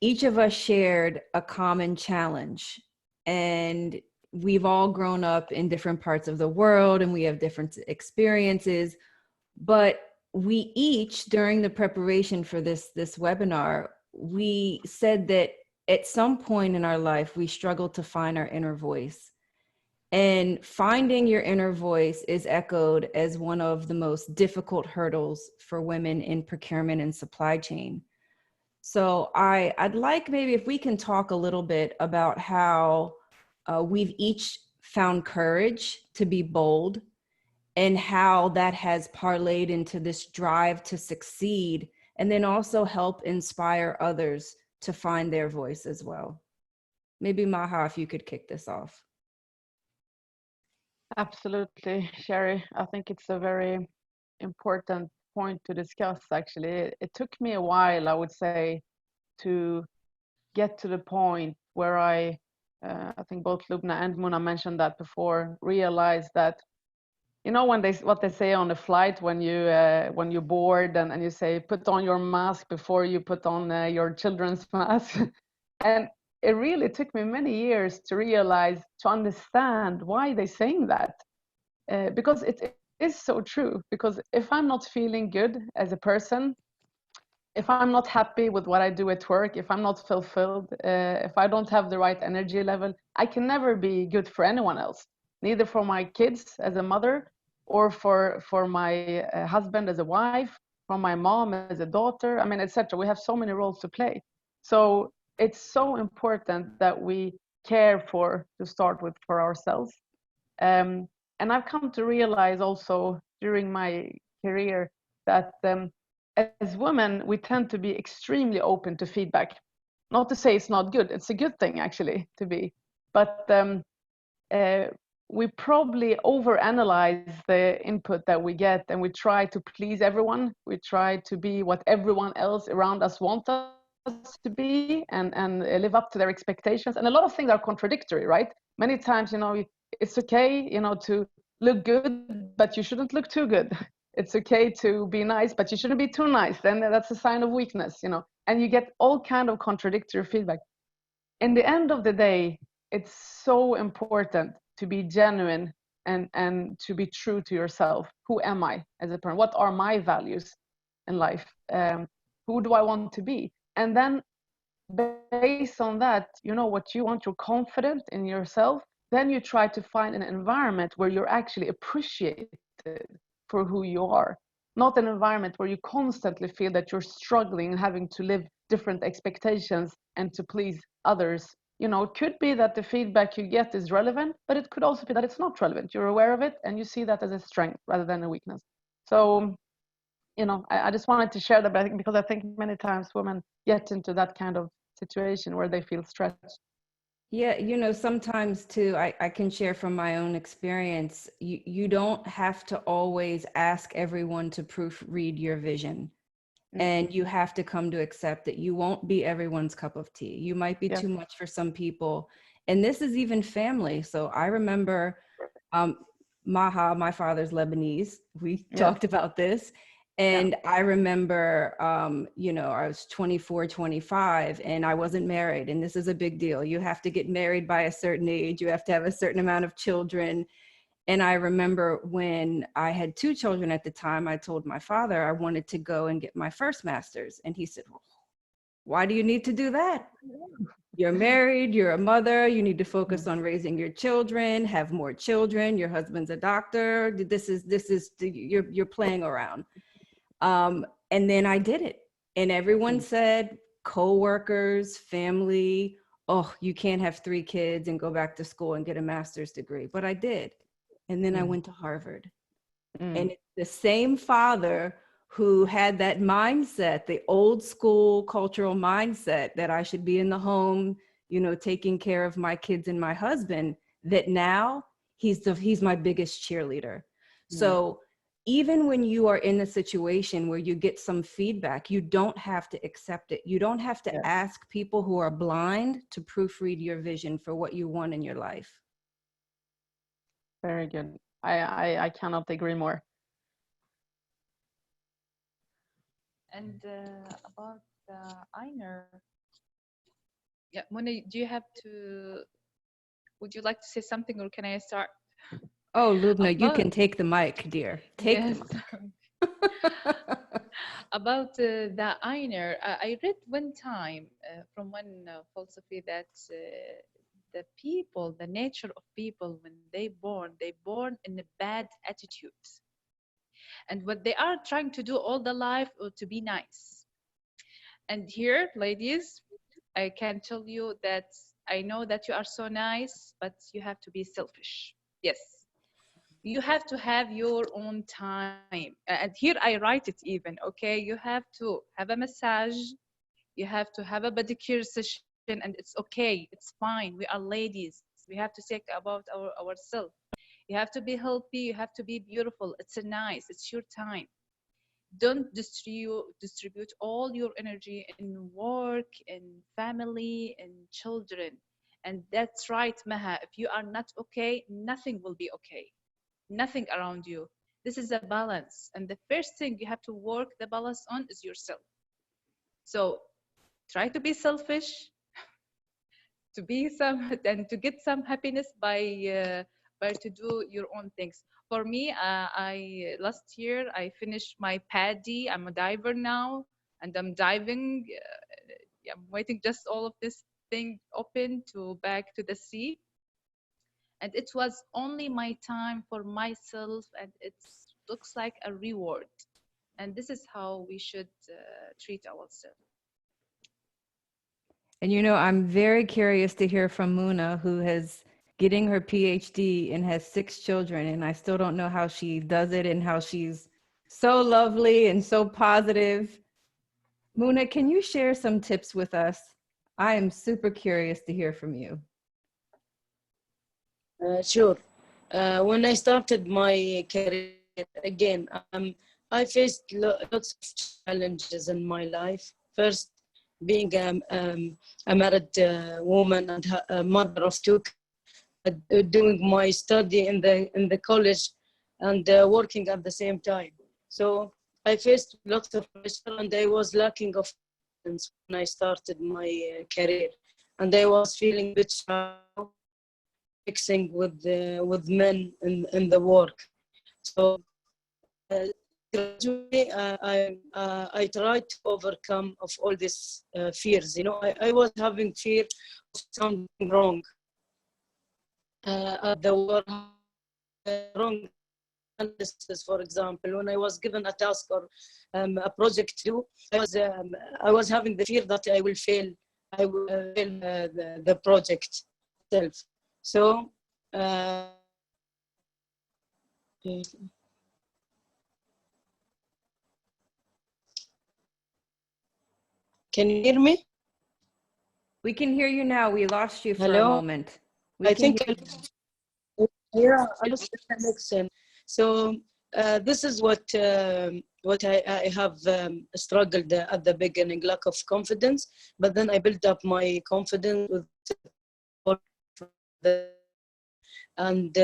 each of us shared a common challenge, and we've all grown up in different parts of the world and we have different experiences, but we each, during the preparation for this webinar, we said that at some point in our life, we struggled to find our inner voice. And finding your inner voice is echoed as one of the most difficult hurdles for women in procurement and supply chain. So I'd like maybe if we can talk a little bit about how we've each found courage to be bold and how that has parlayed into this drive to succeed, and then also help inspire others to find their voice as well. Maybe Maha, if you could kick this off. Absolutely, Sheri. I think it's a very important point to discuss, actually. It took me a while, I would say, to get to the point where I think both Lubna and Muna mentioned that before, realized that, you know, when what they say on the flight when you're bored and you say, put on your mask before you put on your children's mask. And it really took me many years to realize, to understand why they're saying that. Because it is so true. Because if I'm not feeling good as a person, if I'm not happy with what I do at work, if I'm not fulfilled, if I don't have the right energy level, I can never be good for anyone else, neither for my kids as a mother, or for my husband as a wife, for my mom as a daughter, I mean, etc. We have so many roles to play. So it's so important that we care to start with, for ourselves. And I've come to realize also during my career that as women, we tend to be extremely open to feedback. Not to say it's not good, it's a good thing actually to be, but we probably overanalyze the input that we get, and we try to please everyone. We try to be what everyone else around us wants us to be, and live up to their expectations. And a lot of things are contradictory, right? Many times, you know, it's okay, you know, to look good, but you shouldn't look too good. It's okay to be nice, but you shouldn't be too nice. Then that's a sign of weakness, you know, and you get all kind of contradictory feedback. In the end of the day, it's so important to be genuine and to be true to yourself. Who am I as a person? What are my values in life? Who do I want to be? And then based on that, you know what you want, you're confident in yourself, then you try to find an environment where you're actually appreciated for who you are, not an environment where you constantly feel that you're struggling and having to live different expectations and to please others. You know, it could be that the feedback you get is relevant, but it could also be that it's not relevant. You're aware of it and you see that as a strength rather than a weakness. So, you know, I just wanted to share that because I think many times women get into that kind of situation where they feel stretched. Yeah, you know, sometimes too, I can share from my own experience, you don't have to always ask everyone to proofread your vision. And you have to come to accept that you won't be everyone's cup of tea. You might be too much for some people. And this is even family. So I remember Maha, my father's Lebanese. We talked about this. And I remember, you know, I was 24, 25, and I wasn't married. And this is a big deal. You have to get married by a certain age. You have to have a certain amount of children. And I remember when I had 2 children at the time, I told my father I wanted to go and get my first master's. And he said, why do you need to do that? You're married, you're a mother, you need to focus on raising your children, have more children, your husband's a doctor. You're playing around. And then I did it. And everyone said, coworkers, family, oh, you can't have 3 kids and go back to school and get a master's degree. But I did. And then I went to Harvard. And it's the same father who had that mindset, the old school cultural mindset that I should be in the home, you know, taking care of my kids and my husband, that now he's my biggest cheerleader. So even when you are in a situation where you get some feedback, you don't have to accept it. You don't have to ask people who are blind to proofread your vision for what you want in your life. Very good. I cannot agree more. And about the Einer, yeah, Mona, do you have to? Would you like to say something, or can I start? Oh, Lubna, you can take the mic, dear. Take Yes. the mic. About the Einer, I read one time from one philosophy that the people, the nature of people, when they born in a bad attitudes, and what they are trying to do all the life to be nice. And here, ladies, I can tell you that I know that you are so nice, but you have to be selfish. Yes. You have to have your own time. And here I write it even, okay? You have to have a massage. You have to have a pedicure session, and it's okay. It's fine. We are ladies. We have to think about ourselves. You have to be healthy. You have to be beautiful. It's nice. It's your time. Don't distribute all your energy in work, in family, in children. And that's right, Maha. If you are not okay, nothing will be okay. Nothing around you. This is a balance. And the first thing you have to work the balance on is yourself. So try to be selfish, to be and to get some happiness by to do your own things. For me, I last year I finished my PADI. I'm a diver now, and I'm diving. I'm waiting just all of this thing open to back to the sea. And it was only my time for myself, and it looks like a reward. And this is how we should treat ourselves. And you know, I'm very curious to hear from Muna, who has getting her PhD and has 6 children, and I still don't know how she does it and how she's so lovely and so positive. Muna, can you share some tips with us? I am super curious to hear from you. Sure. When I started my career, again, I faced lots of challenges in my life. First, being a married woman and a mother of 2, doing my study in the college and working at the same time. So I faced lots of pressure, and I was lacking of confidence when I started my career, and I was feeling a bit shy, mixing with men in the work. So gradually I tried to overcome of all these fears. You know, I was having fear of something wrong at the work, wrong analysis. For example, when I was given a task or a project to do, I was having the fear that I will fail. I will fail the project itself. So can you hear me? We can hear you now. We lost you for Hello? a moment. I think I lost the connection. So this is what I have struggled at the beginning, lack of confidence. But then I built up my confidence with and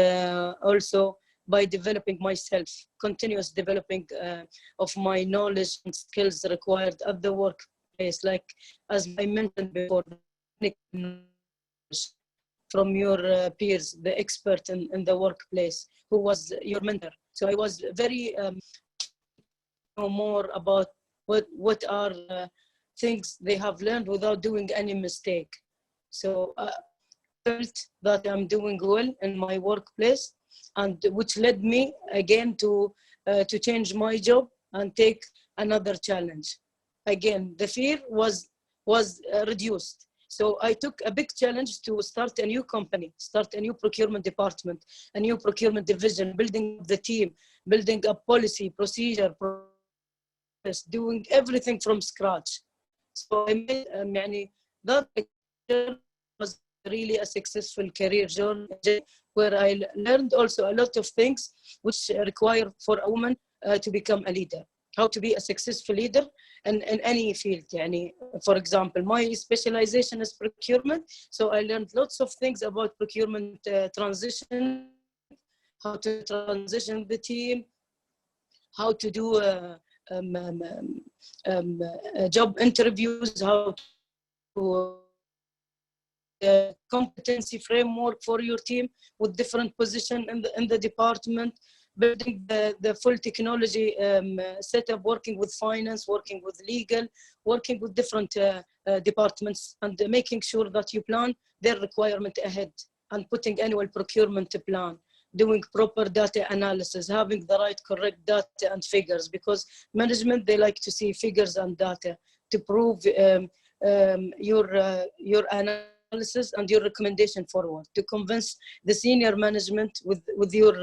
also by developing myself, continuous developing of my knowledge and skills required at the workplace. Like as I mentioned before, from your peers, the expert in the workplace, who was your mentor. So I was very know more about what are things they have learned without doing any mistake. So I felt that I'm doing well in my workplace, and which led me again to change my job and take another challenge. Again, the fear was reduced. So I took a big challenge to start a new company, start a new procurement department, a new procurement division, building the team, building a policy, procedure, process, doing everything from scratch. So I made, that was really a successful career journey where I learned also a lot of things which require for a woman to become a leader, how to be a successful leader in any field. For example, my specialization is procurement. So I learned lots of things about procurement transition, how to transition the team, how to do job interviews, how to competency framework for your team with different positions in the department, building the full technology setup, working with finance, working with legal, working with different departments, and making sure that you plan their requirement ahead and putting annual procurement plan, doing proper data analysis, having the right correct data and figures, because management, they like to see figures and data to prove your analysis and your recommendation forward, to convince the senior management with your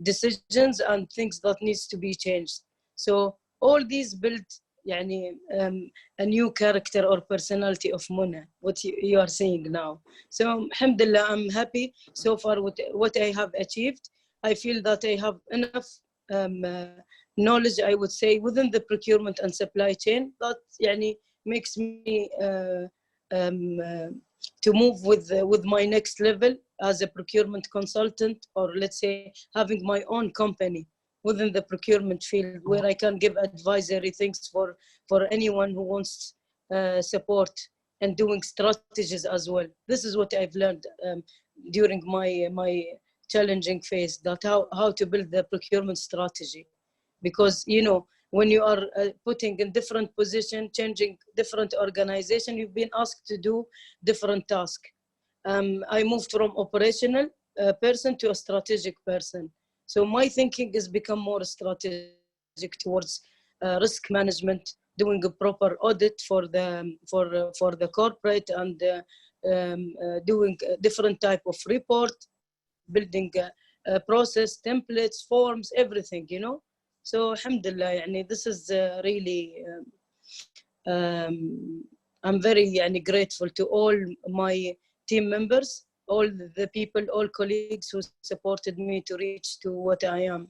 decisions and things that needs to be changed. So all these build a new character or personality of MENA, what you are seeing now. So alhamdulillah, I'm happy so far with what I have achieved. I feel that I have enough knowledge, I would say, within the procurement and supply chain that makes me to move with my next level as a procurement consultant, or let's say having my own company within the procurement field where I can give advisory things for anyone who wants support and doing strategies as well. This is what I've learned during my challenging phase, that how to build the procurement strategy. Because, when you are putting in different position, changing different organization, you've been asked to do different tasks. I moved from operational person to a strategic person. So my thinking has become more strategic towards risk management, doing a proper audit for the corporate, and doing a different type of report, building process, templates, forms, everything, So alhamdulillah, this is really, I'm very grateful to all my team members, all the people, all colleagues who supported me to reach to what I am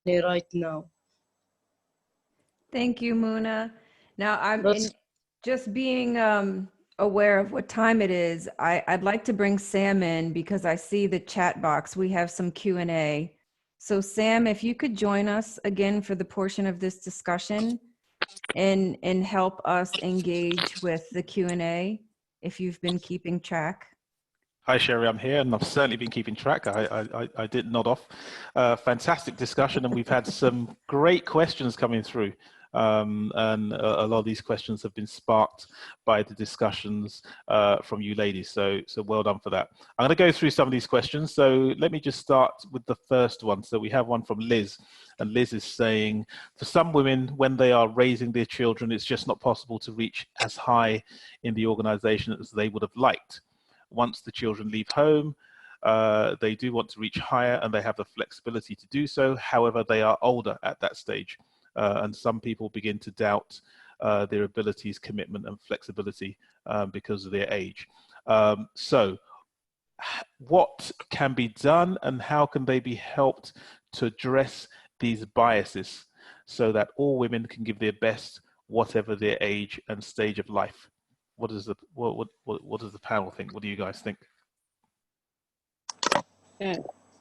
right now. Thank you, Muna. Now, just being aware of what time it is, I'd like to bring Sam in because I see the chat box. We have some Q&A. So Sam, if you could join us again for the portion of this discussion and help us engage with the Q&A, if you've been keeping track. Hi, Sheri, I'm here, and I've certainly been keeping track. I did nod off. Fantastic discussion, and we've had some great questions coming through. And a lot of these questions have been sparked by the discussions from you ladies. So well done for that. I'm going to go through some of these questions. So let me just start with the first one. So we have one from Liz, and Liz is saying, for some women, when they are raising their children, it's just not possible to reach as high in the organization as they would have liked. Once the children leave home, they do want to reach higher, and they have the flexibility to do so. However, they are older at that stage. And some people begin to doubt their abilities, commitment, and flexibility because of their age. So what can be done, and how can they be helped to address these biases so that all women can give their best, whatever their age and stage of life? What does the panel think? What do you guys think? Yeah.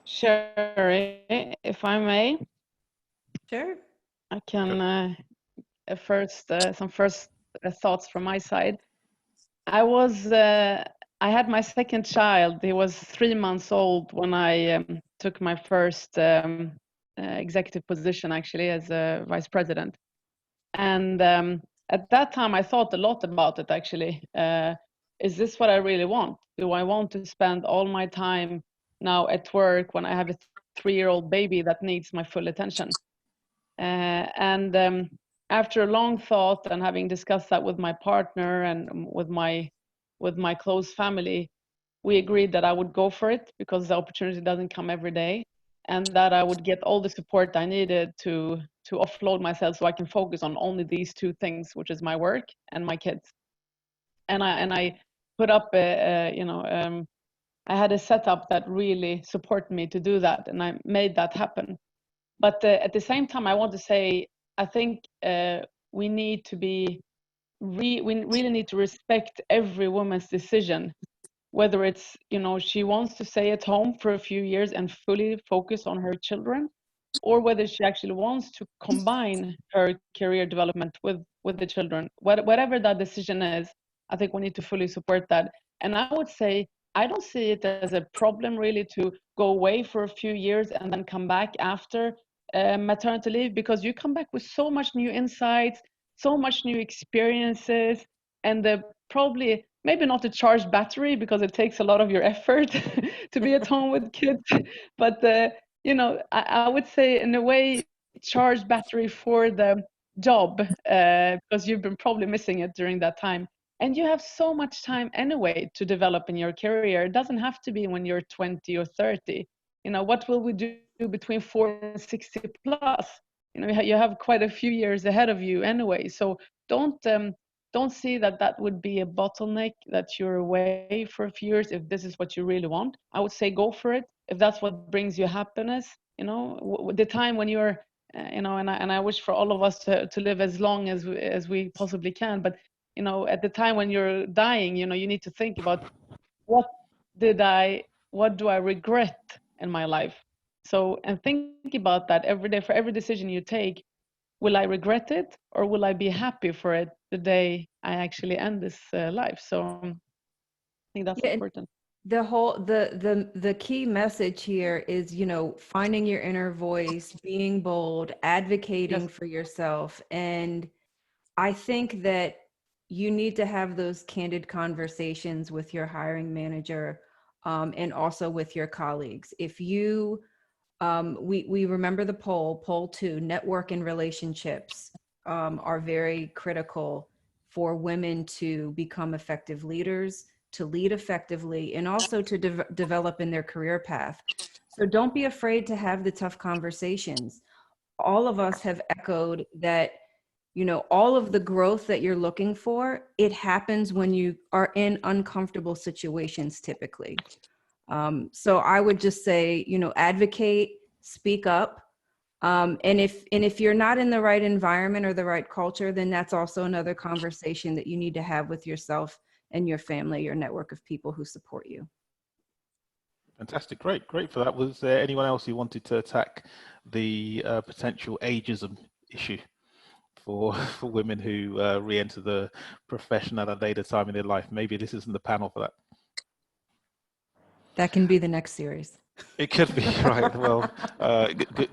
Sheri, if I may. Sure. I can some first thoughts from my side. I had my second child. He was 3 months old when I took my first executive position, actually, as a vice president. And at that time, I thought a lot about it, actually. Is this what I really want? Do I want to spend all my time now at work when I have a 3-year-old baby that needs my full attention? after a long thought and having discussed that with my partner and with my close family, we agreed that I would go for it because the opportunity doesn't come every day, and that I would get all the support I needed to offload myself so I can focus on only these two things, which is my work and my kids. And I put up I had a setup that really supported me to do that, and I made that happen. But at the same time, I want to say, I think we need to be, we really need to respect every woman's decision, whether it's, she wants to stay at home for a few years and fully focus on her children, or whether she actually wants to combine her career development with the children. Whatever that decision is, I think we need to fully support that. And I would say, I don't see it as a problem really to go away for a few years and then come back after maternity leave, because you come back with so much new insights, so much new experiences, and probably maybe not a charged battery because it takes a lot of your effort to be at home with kids, but I would say in a way charged battery for the job, because you've been probably missing it during that time. And you have so much time anyway to develop in your career. It doesn't have to be when you're 20 or 30. What will we do between 40 and 60 plus? You have quite a few years ahead of you anyway. So don't see that would be a bottleneck, that you're away for a few years if this is what you really want. I would say go for it if that's what brings you happiness. The time when you're, and I wish for all of us to live as long as we possibly can. But at the time when you're dying, you need to think about what do I regret in my life. So, and think about that every day. For every decision you take, will I regret it, or will I be happy for it the day I actually end this life? So I think that's important. The key message here is, finding your inner voice, being bold, advocating for yourself. And I think that you need to have those candid conversations with your hiring manager, and also with your colleagues. If you, we remember the poll 2, network and relationships are very critical for women to become effective leaders, to lead effectively, and also to develop in their career path. So don't be afraid to have the tough conversations. All of us have echoed that, all of the growth that you're looking for, it happens when you are in uncomfortable situations typically. So I would just say, advocate, speak up. And if you're not in the right environment or the right culture, then that's also another conversation that you need to have with yourself and your family, your network of people who support you. Fantastic, great for that. Was there anyone else who wanted to attack the potential ageism issue for women who re-enter the profession at a later time in their life? Maybe this isn't the panel for that. That can be the next series. It could be, right. Well,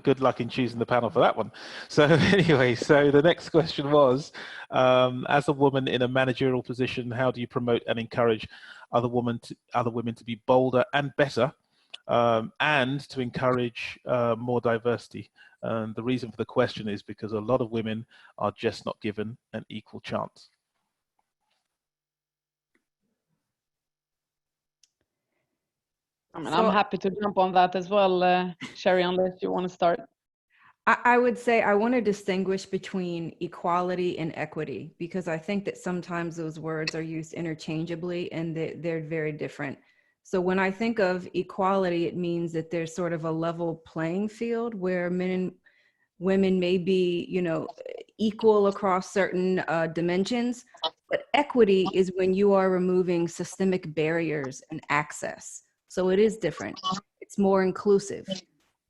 good luck in choosing the panel for that one. So anyway, so the next question was, as a woman in a managerial position, how do you promote and encourage other women to be bolder and better, and to encourage more diversity? And the reason for the question is because a lot of women are just not given an equal chance. I'm happy to jump on that as well, Sheri, unless you want to start. I would say I want to distinguish between equality and equity, because I think that sometimes those words are used interchangeably and they're very different. So when I think of equality, it means that there's sort of a level playing field where men and women may be, equal across certain dimensions. But equity is when you are removing systemic barriers and access. So it is different. It's more inclusive.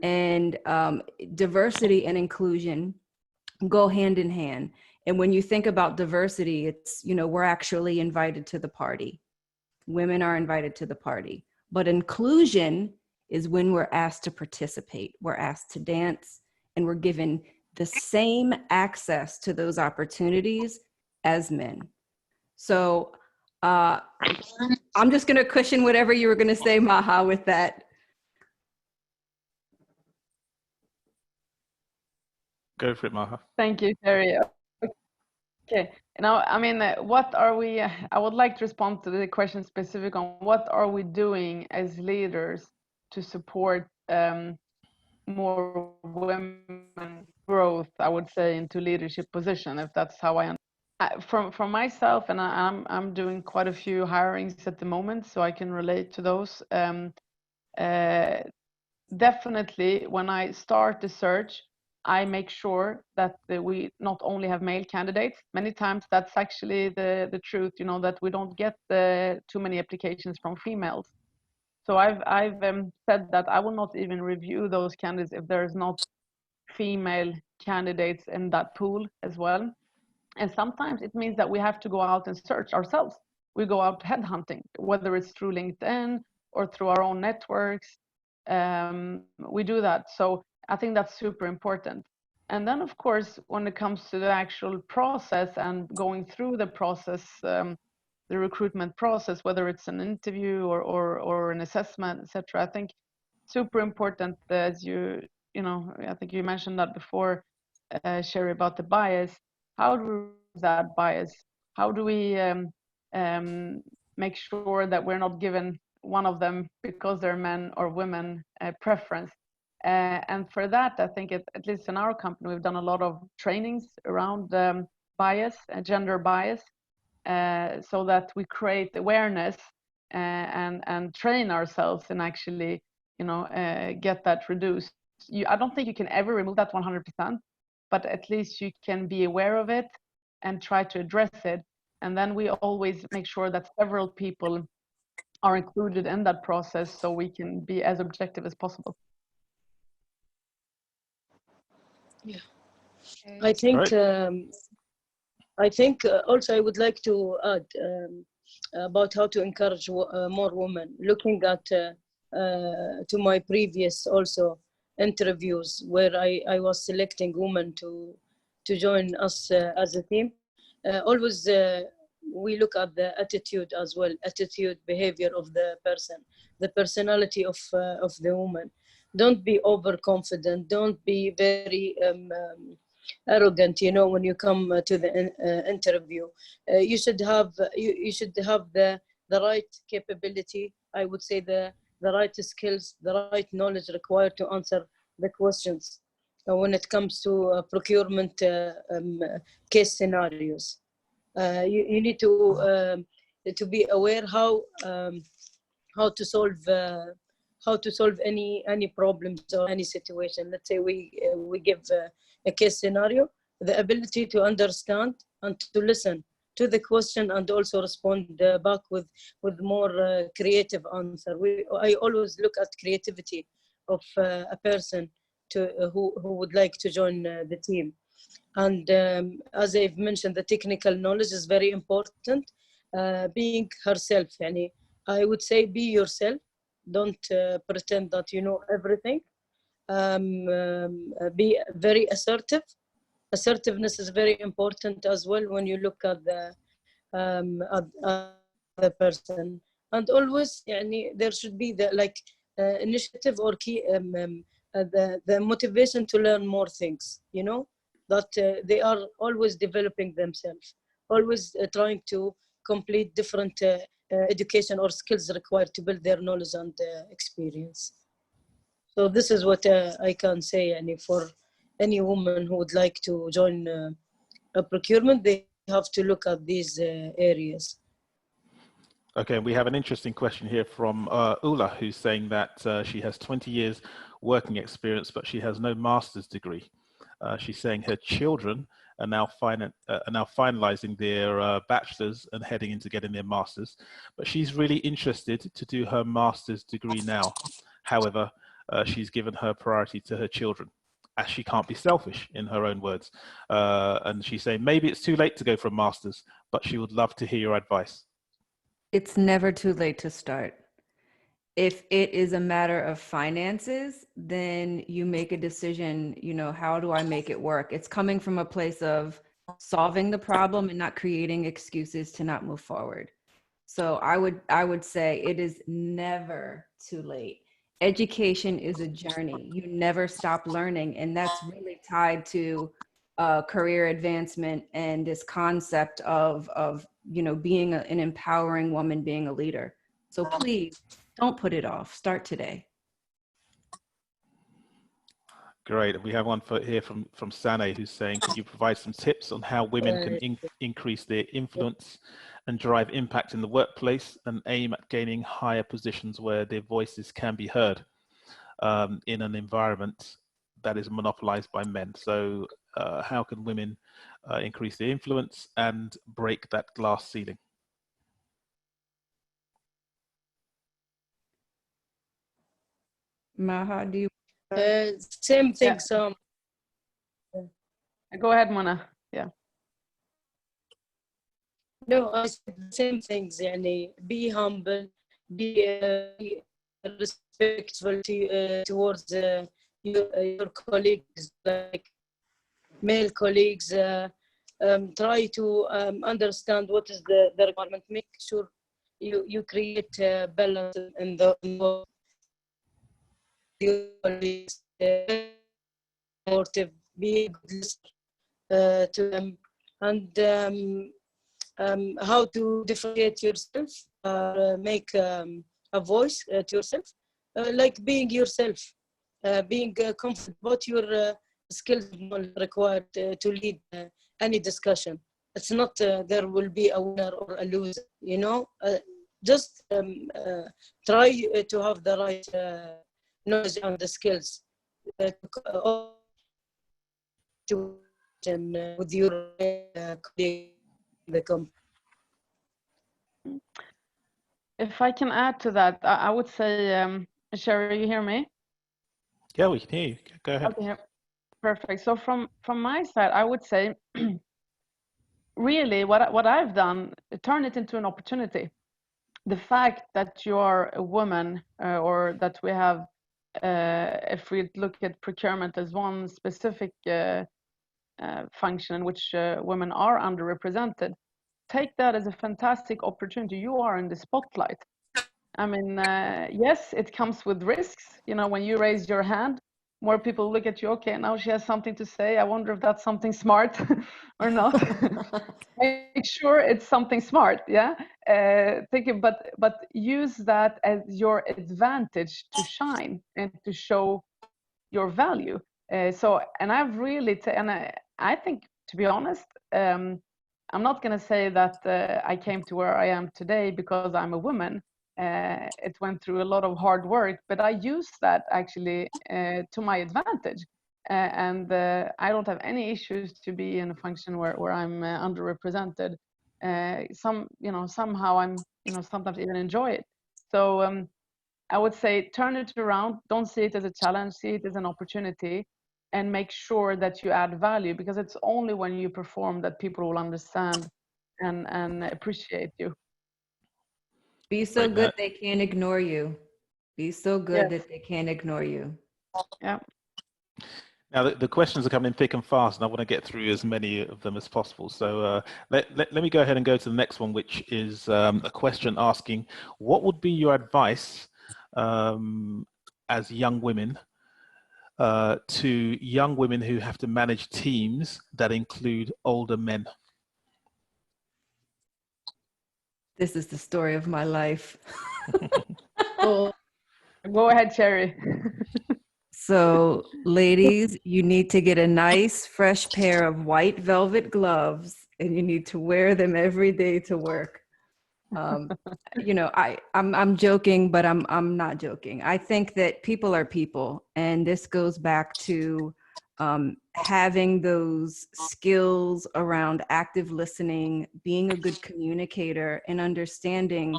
And diversity and inclusion go hand in hand. And when you think about diversity, it's, we're actually invited to the party. Women are invited to the party. But inclusion is when we're asked to participate. We're asked to dance, and we're given the same access to those opportunities as men. So I'm just going to cushion whatever you were going to say, Maha, with that. Go for it, Maha. Thank you, Sheri. Okay. Now, I mean, what are we? I would like to respond to the question specific on what are we doing as leaders to support more women growth, I would say, into leadership position, if that's how I understand. From myself, and I'm doing quite a few hirings at the moment, so I can relate to those. Definitely, when I start the search, I make sure that we not only have male candidates. Many times that's actually the truth, you know, that we don't get too many applications from females. So I've said that I will not even review those candidates if there is not female candidates in that pool as well. And sometimes it means that we have to go out and search ourselves. We go out headhunting, whether it's through LinkedIn or through our own networks. We do that. So I think that's super important. And then, of course, when it comes to the actual process and going through the process, the recruitment process, whether it's an interview or an assessment, etc., I think super important, as you know, I think you mentioned that before, Sheri, about the bias. How do we remove that bias? How do we make sure that we're not given one of them because they're men or women preference? And for that, I think at least in our company, we've done a lot of trainings around bias, gender bias, so that we create awareness and train ourselves and actually, you know, get that reduced. I don't think you can ever remove that 100%, but at least you can be aware of it and try to address it. And then we always make sure that several people are included in that process so we can be as objective as possible. Yeah. Okay. I think also I would like to add about how to encourage more women. Looking at to my previous also interviews where I was selecting women to join us as a team. Always we look at the attitude as well, attitude, behavior of the person, the personality of the woman. Don't be overconfident. Don't be very arrogant. You know, when you come to the interview, you should have the right capability. I would say the right skills, the right knowledge required to answer the questions when it comes to procurement case scenarios. You need to be aware how to solve any problems or any situation. Let's say we give a case scenario, the ability to understand and to listen to the question and also respond back with more creative answer. I always look at creativity of a person who would like to join the team. And as I've mentioned, the technical knowledge is very important. Being herself, yani, I would say be yourself. Don't pretend that you know everything. Be very assertive. Assertiveness is very important as well when you look at the person. And always, yani, there should be the initiative or key the motivation to learn more things. You know, that they are always developing themselves, always trying to complete different education or skills required to build their knowledge and experience. So this is what I can say, and for any woman who would like to join a procurement, they have to look at these areas. Okay, we have an interesting question here from Ula, who's saying that she has 20 years working experience, but she has no master's degree. She's saying her children are now finalizing their bachelor's and heading into getting their master's, but she's really interested to do her master's degree now. However, she's given her priority to her children, as she can't be selfish, in her own words. And she's saying maybe it's too late to go for a master's, but she would love to hear your advice. It's never too late to start. If it is a matter of finances, then you make a decision, you know, how do I make it work? It's coming from a place of solving the problem and not creating excuses to not move forward. So I would say it is never too late. Education is a journey. You never stop learning. And that's really tied to career advancement and this concept of you know, being an empowering woman, being a leader. So please don't put it off. Start today. Great. We have one here from Sane, who's saying, could you provide some tips on how women can increase their influence and drive impact in the workplace and aim at gaining higher positions where their voices can be heard in an environment that is monopolized by men? So how can women increase their influence and break that glass ceiling? Maha, do you? Same thing. Yeah. So Go ahead, Mona. Yeah. no, I said the same things. Yani, be humble, be respectful towards your colleagues, like male colleagues. Try to understand what is the requirement. Make sure you create a balance in the your colleagues. Supportive, be a good listener to them, and how to differentiate yourself, make a voice to yourself, like being yourself, being confident about your skills required to lead any discussion. It's not there will be a winner or a loser, you know. Just try to have the right knowledge and the skills with your colleague in the company. If I can add to that, I would say, Sheri, you hear me? Yeah, we can hear you. Go ahead. Okay, perfect. So from my side, I would say, really, what I've done, turn it into an opportunity. The fact that you are a woman, or that we have, if we look at procurement as one specific function in which women are underrepresented, take that as a fantastic opportunity. You are in the spotlight. I mean, yes, it comes with risks. You know, when you raise your hand, more people look at you. Okay, now she has something to say. I wonder if that's something smart or not. Make sure it's something smart. Yeah, but use that as your advantage to shine and to show your value. And I've really, I think, to be honest, I'm not going to say that I came to where I am today because I'm a woman. It went through a lot of hard work, but I use that actually to my advantage. And I don't have any issues to be in a function where I'm underrepresented. Somehow I'm, sometimes even enjoy it. So I would say turn it around. Don't see it as a challenge. See it as an opportunity, and make sure that you add value, because it's only when you perform that people will understand and appreciate you. Be so good they can't ignore you. Be so good that they can't ignore you. Yeah. Now the questions are coming thick and fast, and I want to get through as many of them as possible. So let me go ahead and go to the next one, which is a question asking, what would be your advice as young women to young women who have to manage teams that include older men? This is the story of my life. Oh, go ahead, Sheri. So, ladies, you need to get a nice, fresh pair of white velvet gloves, and you need to wear them every day to work. I'm joking, but I'm not joking. I think that people are people, and this goes back to having those skills around active listening, being a good communicator, and understanding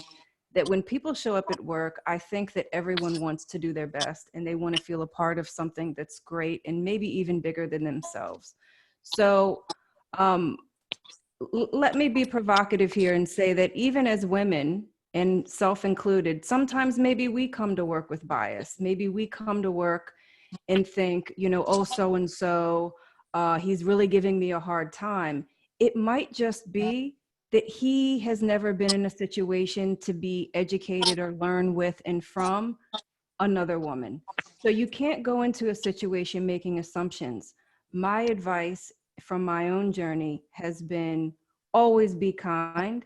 that when people show up at work, I think that everyone wants to do their best and they want to feel a part of something that's great and maybe even bigger than themselves. So let me be provocative here and say that even as women, and self included, sometimes maybe we come to work with bias. Maybe we come to work and think, oh, so-and-so, he's really giving me a hard time. It might just be that he has never been in a situation to be educated or learn with and from another woman. So you can't go into a situation making assumptions. My advice from my own journey has been always be kind,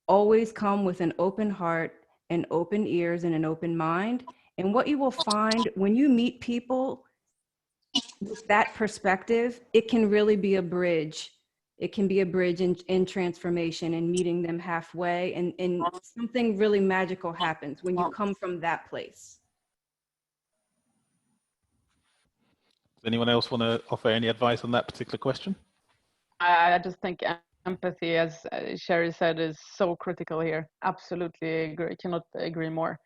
always come with an open heart and open ears and an open mind. And what you will find when you meet people with that perspective, it can really be a bridge. It can be a bridge in transformation and meeting them halfway. And something really magical happens when you come from that place. Does anyone else want to offer any advice on that particular question? I just think empathy, as Sheri said, is so critical here. Absolutely agree. Cannot agree more.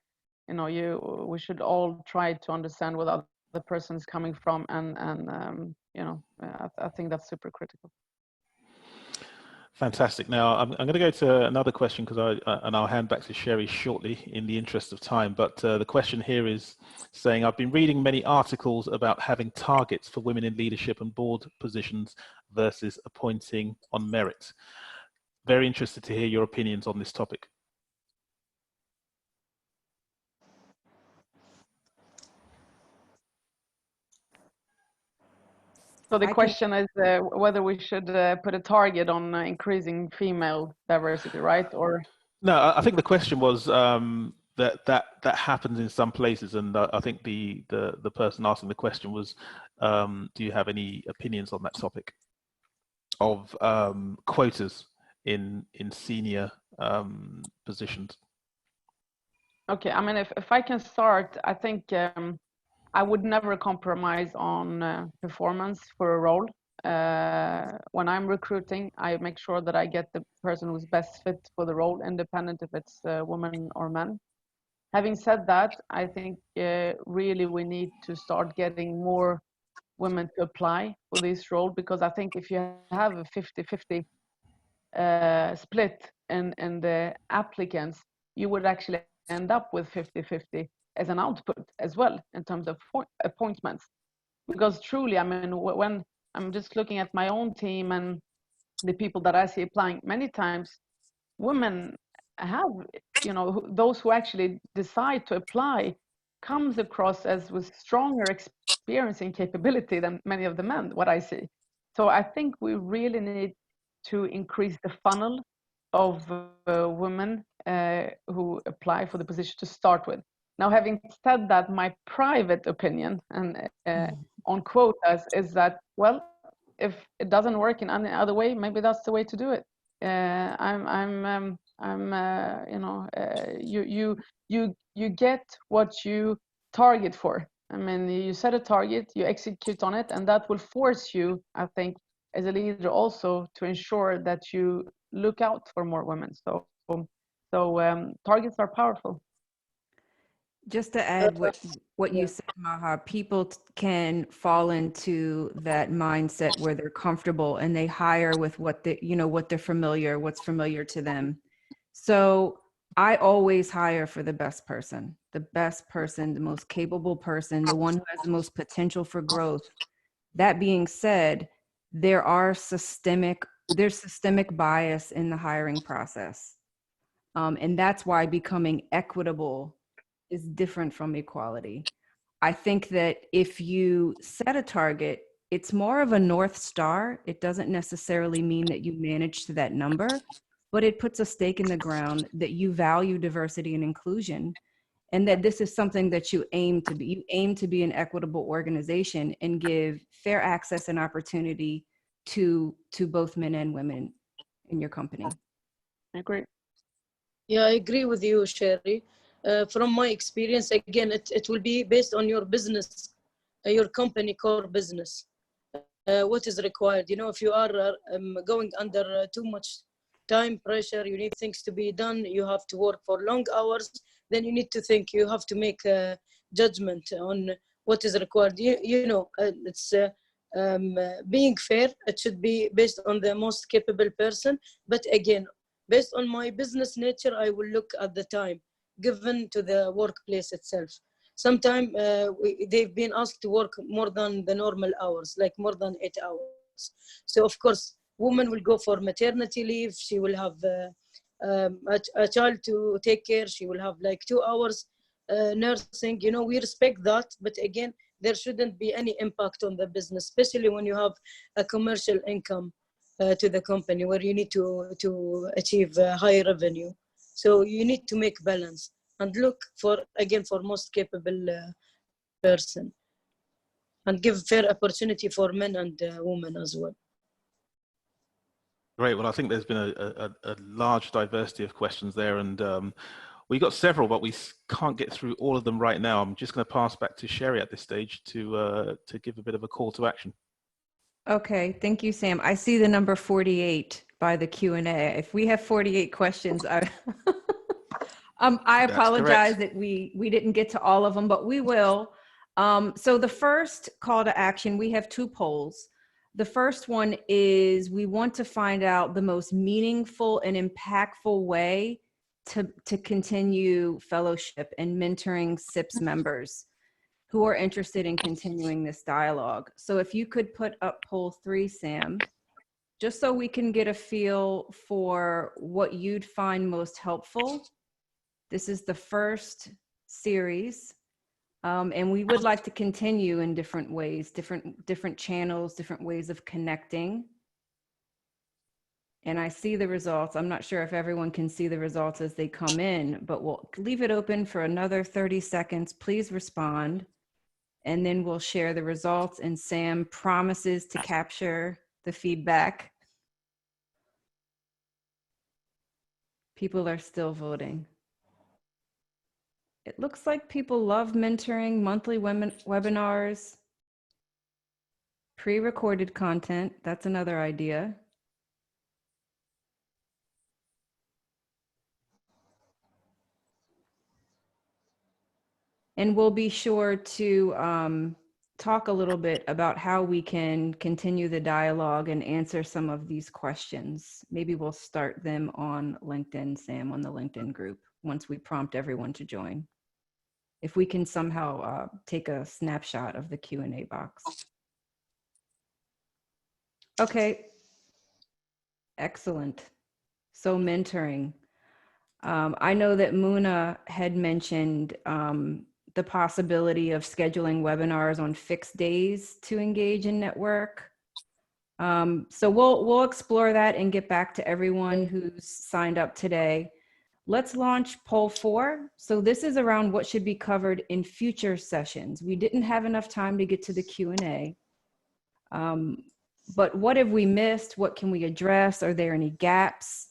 You know, we should all try to understand where the other person's coming from, and you know, I think that's super critical. Fantastic. Now I'm going to go to another question because I'll hand back to Sheri shortly in the interest of time. But the question here is saying, I've been reading many articles about having targets for women in leadership and board positions versus appointing on merit. Very interested to hear your opinions on this topic. So the question is whether we should put a target on increasing female diversity, right? Or no, I think the question was that happens in some places, and I think the person asking the question was, do you have any opinions on that topic of quotas in senior positions? Okay, I mean, if I can start, I think I would never compromise on performance for a role. When I'm recruiting, I make sure that I get the person who's best fit for the role, independent if it's women or men. Having said that, I think really we need to start getting more women to apply for this role, because I think if you have a 50-50 split in the applicants, you would actually end up with 50-50 as an output as well in terms of appointments. Because truly, I mean, when I'm just looking at my own team and the people that I see applying, many times women have, you know, those who actually decide to apply comes across as with stronger experience and capability than many of the men, what I see. So I think we really need to increase the funnel of women who apply for the position to start with. Now, having said that, my private opinion and on quotas is that, well, if it doesn't work in any other way, maybe that's the way to do it. You know, you get what you target for. I mean, you set a target, you execute on it, and that will force you, I think, as a leader also to ensure that you look out for more women. So targets are powerful. Just to add what you said, Maha, people can fall into that mindset where they're comfortable and they hire with what they, you know, what they're familiar, what's familiar to them. So I always hire for the best person, the most capable person, the one who has the most potential for growth. That being said, there's systemic bias in the hiring process. And that's why becoming equitable is different from equality. I think that if you set a target, it's more of a North Star. It doesn't necessarily mean that you manage to that number, but it puts a stake in the ground that you value diversity and inclusion, and that this is something that you aim to be. You aim to be an equitable organization and give fair access and opportunity to both men and women in your company. I agree. Yeah, I agree with you, Sheri. From my experience, again, it will be based on your business, your company core business. What is required? You know, if you are going under too much time pressure, you need things to be done, you have to work for long hours, then you need to think, you have to make a judgment on what is required. You know, it's being fair, it should be based on the most capable person. But again, based on my business nature, I will look at the time given to the workplace itself. Sometimes they've been asked to work more than the normal hours, like more than 8 hours. So of course, woman will go for maternity leave. She will have a child to take care. She will have like 2 hours nursing. You know, we respect that. But again, there shouldn't be any impact on the business, especially when you have a commercial income to the company where you need to achieve high revenue. So you need to make balance and look for, again, for most capable person, and give fair opportunity for men and women as well. Great. Well, I think there's been a large diversity of questions there, and we got several, but we can't get through all of them right now. I'm just going to pass back to Sheri at this stage to give a bit of a call to action. Okay, thank you, Sam. I see the number 48 by the Q&A. If we have 48 questions, I apologize that we didn't get to all of them, but we will. So the first call to action, we have 2 polls. The first one is we want to find out the most meaningful and impactful way to continue fellowship and mentoring CIPS members who are interested in continuing this dialogue. So if you could put up poll 3, Sam, just so we can get a feel for what you'd find most helpful. This is the first series, and we would like to continue in different ways, different channels, different ways of connecting. And I see the results. I'm not sure if everyone can see the results as they come in, but we'll leave it open for another 30 seconds. Please respond. And then we'll share the results, and Sam promises to capture the feedback. People are still voting. It looks like people love mentoring, monthly webinars, pre-recorded content. That's another idea. And we'll be sure to talk a little bit about how we can continue the dialogue and answer some of these questions. Maybe we'll start them on LinkedIn, Sam, on the LinkedIn group, once we prompt everyone to join. If we can somehow take a snapshot of the Q&A box. Okay, excellent. So mentoring. I know that Muna had mentioned the possibility of scheduling webinars on fixed days to engage and network. So we'll explore that and get back to everyone who's signed up today. Let's launch poll 4. So this is around what should be covered in future sessions. We didn't have enough time to get to the Q&A. But what have we missed? What can we address? Are there any gaps?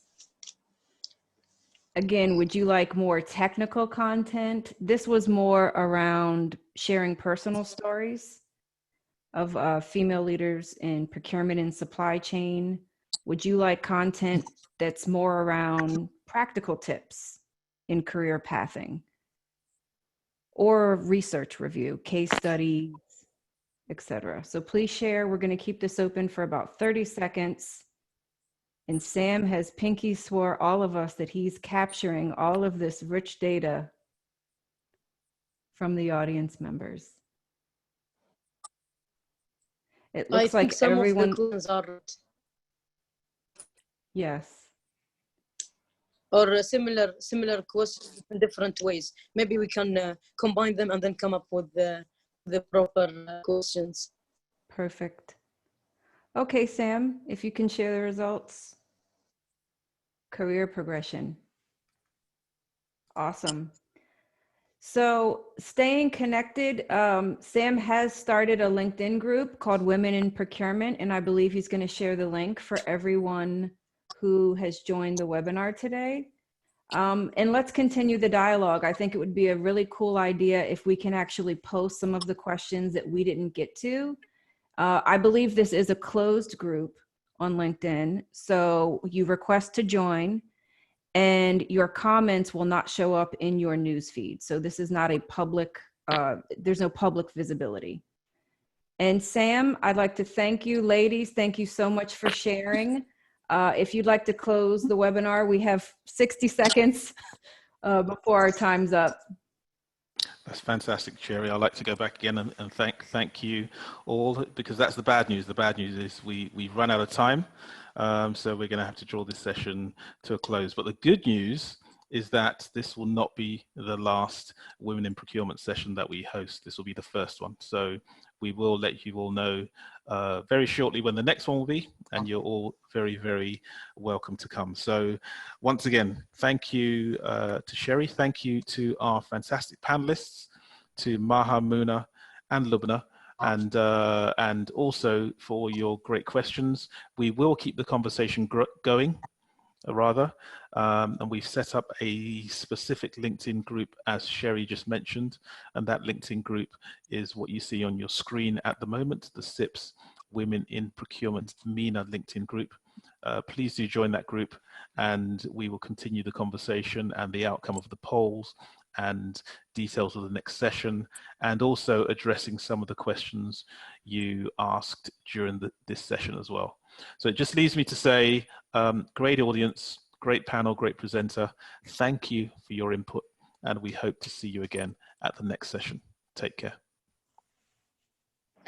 Again, would you like more technical content? This was more around sharing personal stories of female leaders in procurement and supply chain. Would you like content that's more around practical tips in career pathing, or research review, case studies, etc.? So please share. We're going to keep this open for about 30 seconds. And Sam has pinky swore all of us that he's capturing all of this rich data from the audience members. It looks like some everyone. of the questions are, yes. or similar questions in different ways. Maybe we can combine them and then come up with the proper questions. Perfect. Okay, Sam, if you can share the results. Career progression. Awesome. So staying connected, Sam has started a LinkedIn group called Women in Procurement, and I believe he's going to share the link for everyone who has joined the webinar today. And let's continue the dialogue. I think it would be a really cool idea if we can actually post some of the questions that we didn't get to. I believe this is a closed group on LinkedIn, so you request to join and your comments will not show up in your newsfeed. So this is not a public, there's no public visibility. And Sam, I'd like to thank you. Ladies, thank you so much for sharing. If you'd like to close the webinar, we have 60 seconds before our time's up. That's fantastic, Sheri. I'd like to go back again and thank you all, because that's the bad news. The bad news is we've run out of time, so we're going to have to draw this session to a close. But the good news is that this will not be the last Women in Procurement session that we host. This will be the first one. So we will let you all know very shortly when the next one will be, and you're all very, very welcome to come. So once again, thank you to Sheri, thank you to our fantastic panelists, to Maha, Muna, and Lubna, and also for your great questions. We will keep the conversation going, and we've set up a specific LinkedIn group, as Sheri just mentioned, and that LinkedIn group is what you see on your screen at the moment, the CIPS Women in Procurement MENA LinkedIn group. Please do join that group, and we will continue the conversation and the outcome of the polls and details of the next session, and also addressing some of the questions you asked during this session as well. So it just leaves me to say, great audience, great panel, great presenter. Thank you for your input, and we hope to see you again at the next session. Take care.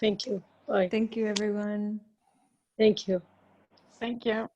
Thank you. Bye. Thank you, everyone. Thank you. Thank you.